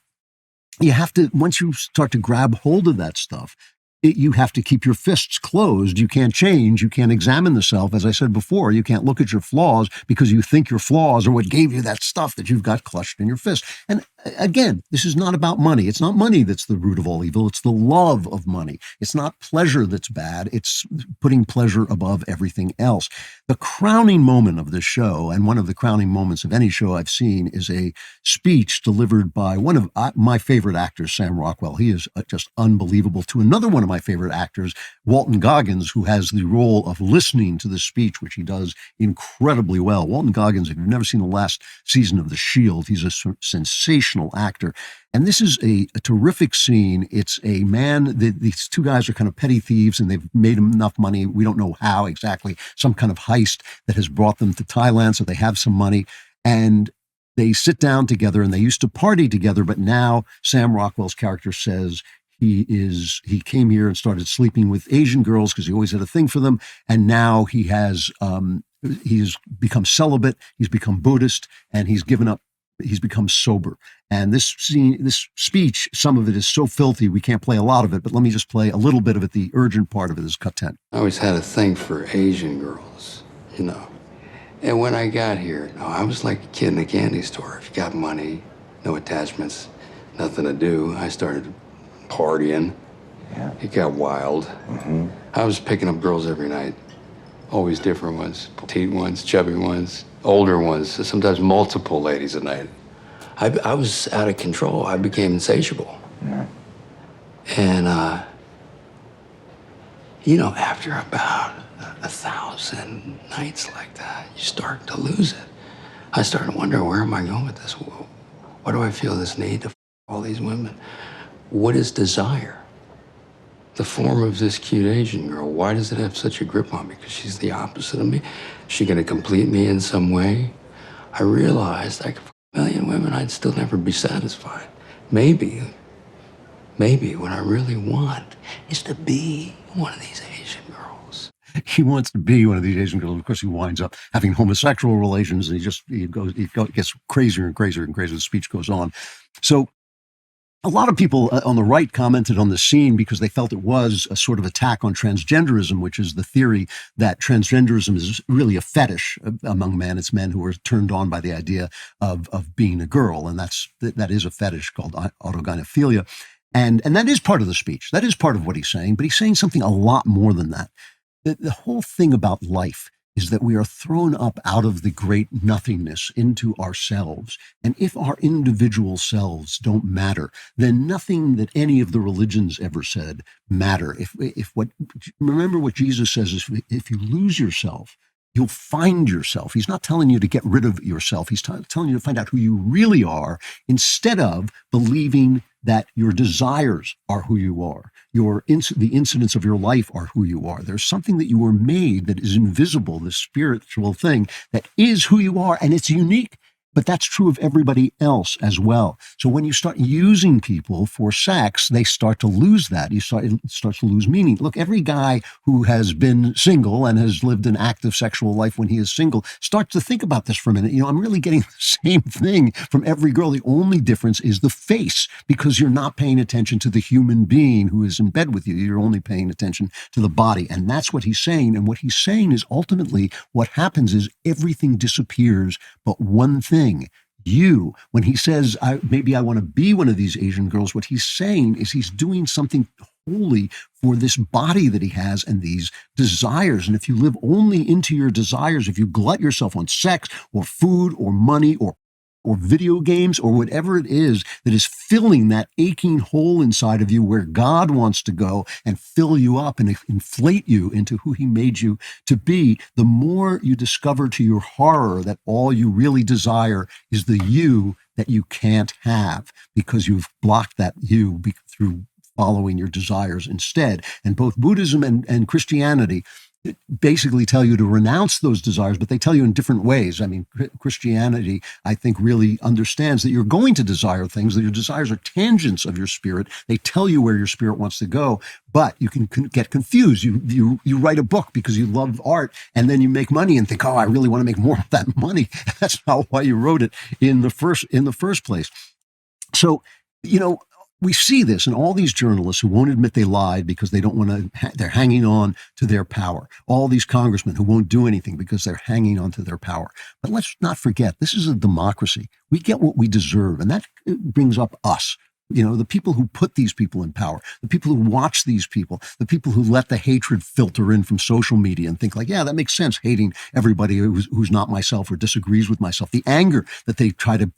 you have to, once you start to grab hold of that stuff, you have to keep your fists closed. You can't change. You can't examine the self. As I said before, you can't look at your flaws because you think your flaws are what gave you that stuff that you've got clutched in your fist. And again, this is not about money. It's not money that's the root of all evil. It's the love of money. It's not pleasure that's bad. It's putting pleasure above everything else. The crowning moment of this show, and one of the crowning moments of any show I've seen, is a speech delivered by one of my favorite actors, Sam Rockwell. He is just unbelievable. To another one of my favorite actors, Walton Goggins, who has the role of listening to the speech, which he does incredibly well. Walton Goggins, if you've never seen the last season of The Shield, he's a sensational actor. And this is a terrific scene. It's a man, these two guys are kind of petty thieves and they've made enough money. We don't know how exactly, some kind of heist that has brought them to Thailand. So they have some money and they sit down together and they used to party together. But now Sam Rockwell's character says he came here and started sleeping with Asian girls because he always had a thing for them. And now he's become celibate. He's become Buddhist and he's become sober. And this speech, some of it is so filthy, we can't play a lot of it, but let me just play a little bit of it. The urgent part of it is cut 10. I always had a thing for Asian girls, And when I got here, I was like a kid in a candy store. If you got money, no attachments, nothing to do, I started partying. Yeah. It got wild. Mm-hmm. I was picking up girls every night. Always different ones, petite ones, chubby ones, older ones, sometimes multiple ladies a night. I was out of control. I became insatiable. Yeah. And, after about 1,000 nights like that, you start to lose it. I started wondering, where am I going with this? Why do I feel this need to all these women? What is desire? The form of this cute Asian girl, why does it have such a grip on me? Because she's the opposite of me? Is she going to complete me in some way? I realized I could fuck a million women, I'd still never be satisfied. Maybe what I really want is to be one of these Asian girls. He wants to be one of these Asian girls. Of course, he winds up having homosexual relations, and he gets crazier and crazier and crazier. The speech goes on. So A lot of people on the right commented on the scene because they felt it was a sort of attack on transgenderism, which is the theory that transgenderism is really a fetish among men. It's men who are turned on by the idea of being a girl, and that is a fetish called autogynephilia. And that is part of the speech. That is part of what he's saying, but he's saying something a lot more than that. The whole thing about life is that we are thrown up out of the great nothingness into ourselves. And if our individual selves don't matter, then nothing that any of the religions ever said matter. Remember what Jesus says is, if you lose yourself, you'll find yourself. He's not telling you to get rid of yourself. He's telling you to find out who you really are, instead of believing that your desires are who you are. The incidents of your life are who you are. There's something that you were made that is invisible, this spiritual thing that is who you are, and it's unique. But that's true of everybody else as well. So when you start using people for sex, they start to lose that. It starts to lose meaning. Look, every guy who has been single and has lived an active sexual life when he is single starts to think about this for a minute. I'm really getting the same thing from every girl. The only difference is the face, because you're not paying attention to the human being who is in bed with you. You're only paying attention to the body. And that's what he's saying. And what he's saying is ultimately what happens is everything disappears but one thing. You, when he says, maybe I want to be one of these Asian girls, what he's saying is he's doing something holy for this body that he has and these desires. And if you live only into your desires, if you glut yourself on sex or food or money or video games or whatever it is that is filling that aching hole inside of you where God wants to go and fill you up and inflate you into who he made you to be, the more you discover to your horror that all you really desire is the you that you can't have, because you've blocked that you through following your desires instead. And both Buddhism and Christianity basically tell you to renounce those desires, but they tell you in different ways. I mean, Christianity, I think, really understands that you're going to desire things, that your desires are tangents of your spirit. They tell you where your spirit wants to go, but you can get confused. You write a book because you love art, and then you make money and think, oh, I really want to make more of that money. That's not why you wrote it in the first place. So, we see this in all these journalists who won't admit they lied because they don't want to, they're hanging on to their power. All these congressmen who won't do anything because they're hanging on to their power. But let's not forget, this is a democracy. We get what we deserve, and that brings up us. The people who put these people in power, the people who watch these people, the people who let the hatred filter in from social media and think like, yeah, that makes sense, hating everybody who's not myself or disagrees with myself. The anger that they try to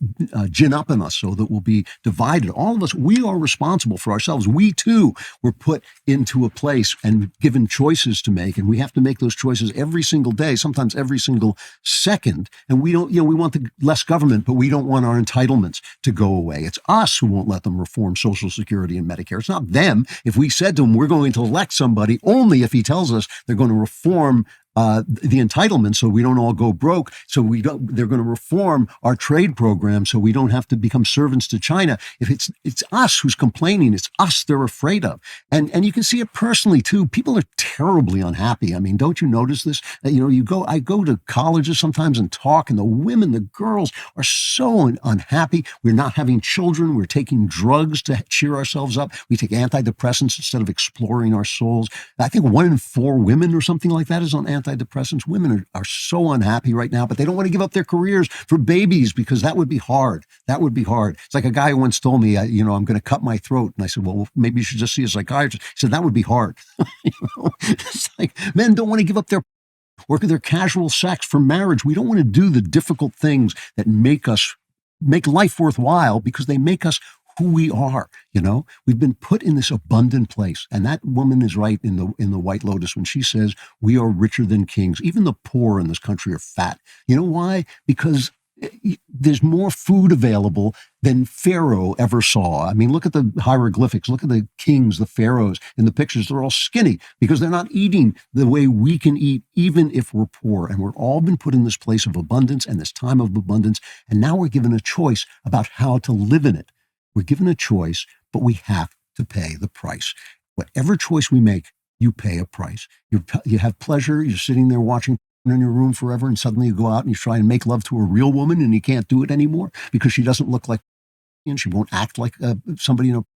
gin up in us so that we'll be divided. All of us, we are responsible for ourselves. We too were put into a place and given choices to make, and we have to make those choices every single day, sometimes every single second. And we don't, we want less government, but we don't want our entitlements to go away. It's us who won't let them reform Social Security and Medicare. It's not them. If we said to them, we're going to elect somebody only if he tells us they're going to reform the entitlements so we don't all go broke, they're going to reform our trade program so we don't have to become servants to China. If it's us who's complaining, it's us they're afraid of. And you can see it personally too. People are terribly unhappy. I mean, don't you notice this? I go to colleges sometimes and talk, and the women, the girls are so unhappy. We're not having children. We're taking drugs to cheer ourselves up. We take antidepressants instead of exploring our souls. I think 1 in 4 women or something like that is on antidepressants. Women are so unhappy right now, but they don't want to give up their careers for babies because that would be hard. That would be hard. It's like a guy who once told me, I'm going to cut my throat. And I said, well, maybe you should just see a psychiatrist. He said, that would be hard. It's like men don't want to give up their casual sex for marriage. We don't want to do the difficult things that make life worthwhile because they make us who we are. We've been put in this abundant place. And that woman is right in the White Lotus when she says we are richer than kings. Even the poor in this country are fat. You know why? Because there's more food available than Pharaoh ever saw. I mean, look at the hieroglyphics, look at the kings, the pharaohs in the pictures. They're all skinny because they're not eating the way we can eat, even if we're poor. And we're all been put in this place of abundance and this time of abundance. And now we're given a choice about how to live in it. We're given a choice, but we have to pay the price. Whatever choice we make, you pay a price. You have pleasure. You're sitting there watching in your room forever, and suddenly you go out and you try and make love to a real woman and you can't do it anymore because she doesn't look like lesbian. She won't act like somebody, you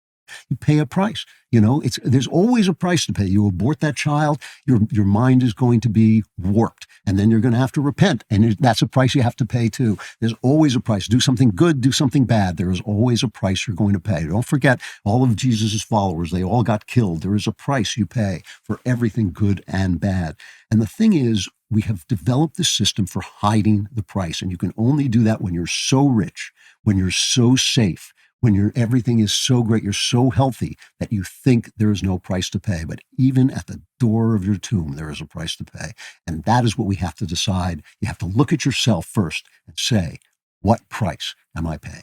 pay a price. There's always a price to pay. You abort that child, your mind is going to be warped, and then you're going to have to repent, and that's a price you have to pay too. There's always a price. Do something good, do something bad. There is always a price you're going to pay. Don't forget, all of Jesus's followers, they all got killed. There is a price you pay for everything good and bad. And the thing is, we have developed this system for hiding the price, and you can only do that when you're so rich, when you're so safe, when everything is so great, you're so healthy that you think there is no price to pay. But even at the door of your tomb, there is a price to pay. And that is what we have to decide. You have to look at yourself first and say, what price am I paying?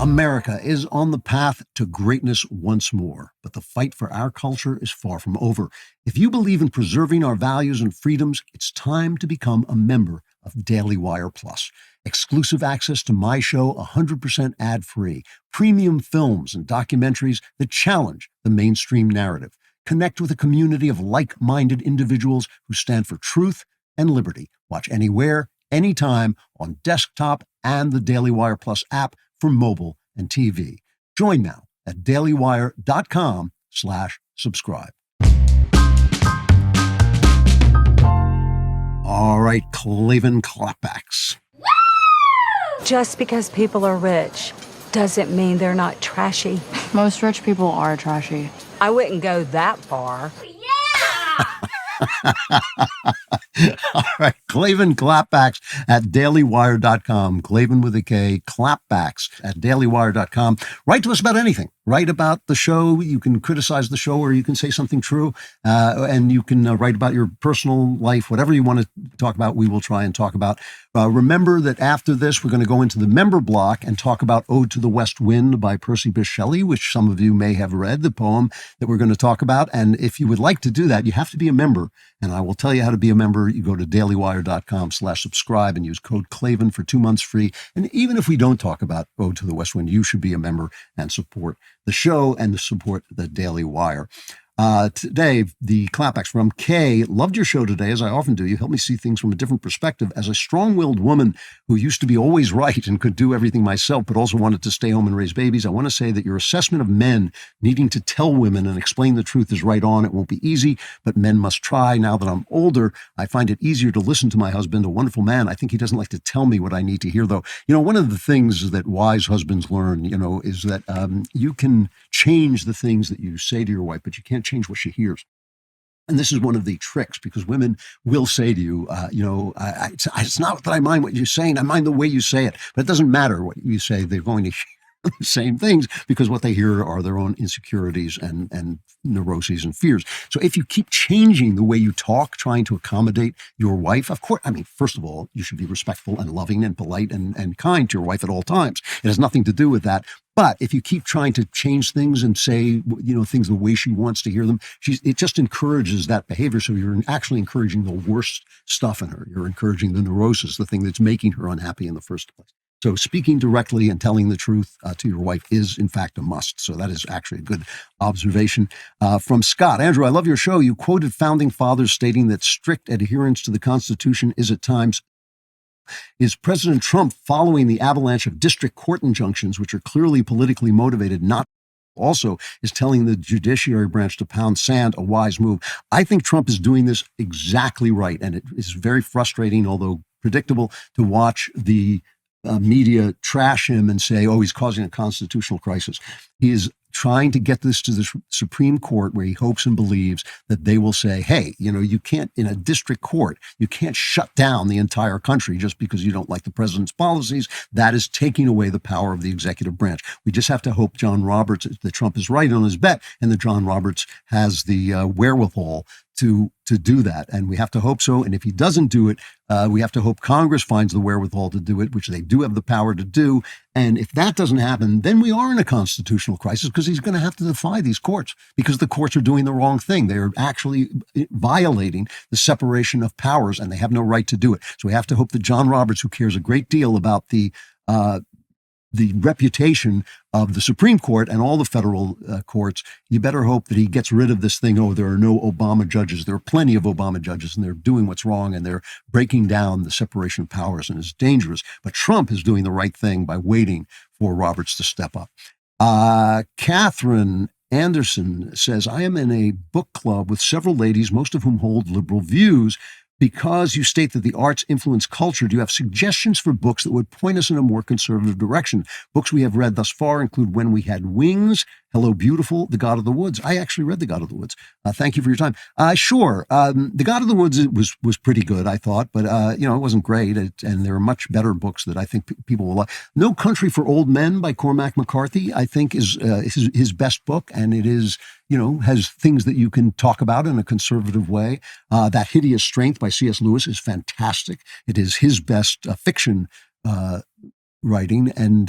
America is on the path to greatness once more, but the fight for our culture is far from over. If you believe in preserving our values and freedoms, it's time to become a member of DailyWire Plus. Exclusive access to my show, 100% ad-free, premium films and documentaries that challenge the mainstream narrative. Connect with a community of like-minded individuals who stand for truth and liberty. Watch anywhere, anytime, on desktop and the DailyWire Plus app for mobile and TV. Join now at dailywire.com/subscribe. All right, Klavan Klapbacks. Just because people are rich doesn't mean they're not trashy. Most rich people are trashy. I wouldn't go that far. All right, Klavan Klapbacks at dailywire.com. Klavan with a K, Klapbacks at dailywire.com. Write to us about anything. Write about the show. You can criticize the show, or you can say something true, and you can write about your personal life. Whatever you want to talk about, we will try and talk about. Remember that after this, we're going to go into the member block and talk about Ode to the West Wind by Percy Bysshe Shelley, which some of you may have read, the poem that we're going to talk about. And if you would like to do that, you have to be a member. And I will tell you how to be a member. You go to dailywire.com/subscribe and use code Klavan for 2 months free. And even if we don't talk about Ode to the West Wind, you should be a member and support the show and to support the Daily Wire. Today, the Klapbacks from Kay. Loved your show today, as I often do. You helped me see things from a different perspective. As a strong-willed woman who used to be always right and could do everything myself, but also wanted to stay home and raise babies, I want to say that your assessment of men needing to tell women and explain the truth is right on. It won't be easy, but men must try. Now that I'm older, I find it easier to listen to my husband, a wonderful man. I think he doesn't like to tell me what I need to hear, though. One of the things that wise husbands learn, is that you can change the things that you say to your wife, but you can't change what she hears. And this is one of the tricks, because women will say to you, it's not that I mind what you're saying. I mind the way you say it. But it doesn't matter what you say. They're going to hear the same things, because what they hear are their own insecurities and neuroses and fears. So if you keep changing the way you talk, trying to accommodate your wife, of course, first of all, you should be respectful and loving and polite and kind to your wife at all times. It has nothing to do with that. But if you keep trying to change things and say, things the way she wants to hear them, it just encourages that behavior. So you're actually encouraging the worst stuff in her. You're encouraging the neurosis, the thing that's making her unhappy in the first place. So speaking directly and telling the truth to your wife is, in fact, a must. So that is actually a good observation. From Scott. Andrew, I love your show. You quoted founding fathers stating that strict adherence to the Constitution is at times. Is President Trump following the avalanche of district court injunctions, which are clearly politically motivated, not also is telling the judiciary branch to pound sand, a wise move? I think Trump is doing this exactly right. And it is very frustrating, although predictable, to watch the media trash him and say, he's causing a constitutional crisis. He is trying to get this to the Supreme Court, where he hopes and believes that they will say, hey, you can't, in a district court, you can't shut down the entire country just because you don't like the president's policies. That is taking away the power of the executive branch. We just have to hope that Trump is right on his bet, and that John Roberts has the wherewithal to do that. And we have to hope so. And if he doesn't do it, we have to hope Congress finds the wherewithal to do it, which they do have the power to do. And if that doesn't happen, then we are in a constitutional crisis, because he's going to have to defy these courts, because the courts are doing the wrong thing. They're actually violating the separation of powers, and they have no right to do it. So we have to hope that John Roberts, who cares a great deal about the the reputation of the Supreme Court and all the federal courts, you better hope that he gets rid of this thing. Oh, there are no Obama judges. There are plenty of Obama judges, and they're doing what's wrong, and they're breaking down the separation of powers, and it's dangerous. But Trump is doing the right thing by waiting for Roberts to step up. Catherine Anderson says, I am in a book club with several ladies, most of whom hold liberal views. Because you state that the arts influence culture, do you have suggestions for books that would point us in a more conservative direction? Books we have read thus far include When We Had Wings, Hello Beautiful, The God of the Woods. I actually read The God of the Woods. Thank you for your time. Sure. The God of the Woods was pretty good, I thought, but it wasn't great. And there are much better books that I think people will like. No Country for Old Men by Cormac McCarthy, I think is his best book. And it is, has things that you can talk about in a conservative way. That Hideous Strength by C.S. Lewis is fantastic. It is his best fiction writing, and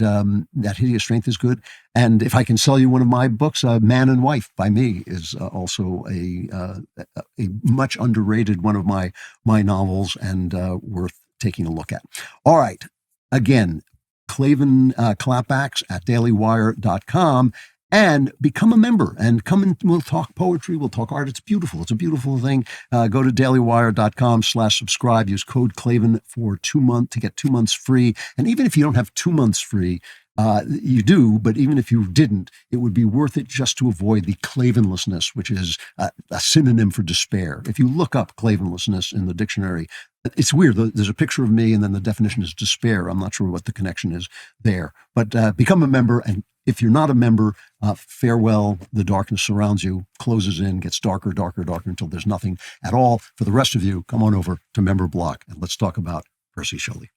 That Hideous Strength is good. And if I can sell you one of my books, Man and Wife by me is also a much underrated one of my novels, and worth taking a look at. All right. Again, Klavan Klapbacks at DailyWire.com. And become a member and come and we'll talk poetry, we'll talk art. It's beautiful. It's a beautiful thing. Go to dailywire.com/subscribe. Use code Klavan for 2 months to get 2 months free. And even if you don't have 2 months free, you do, but even if you didn't, it would be worth it just to avoid the Klavanlessness, which is a synonym for despair. If you look up Klavanlessness in the dictionary, it's weird. There's a picture of me and then the definition is despair. I'm not sure what the connection is there. But become a member, and if you're not a member, farewell. The darkness surrounds you, closes in, gets darker, darker, darker until there's nothing at all. For the rest of you, come on over to Member Block and let's talk about Percy Shelley.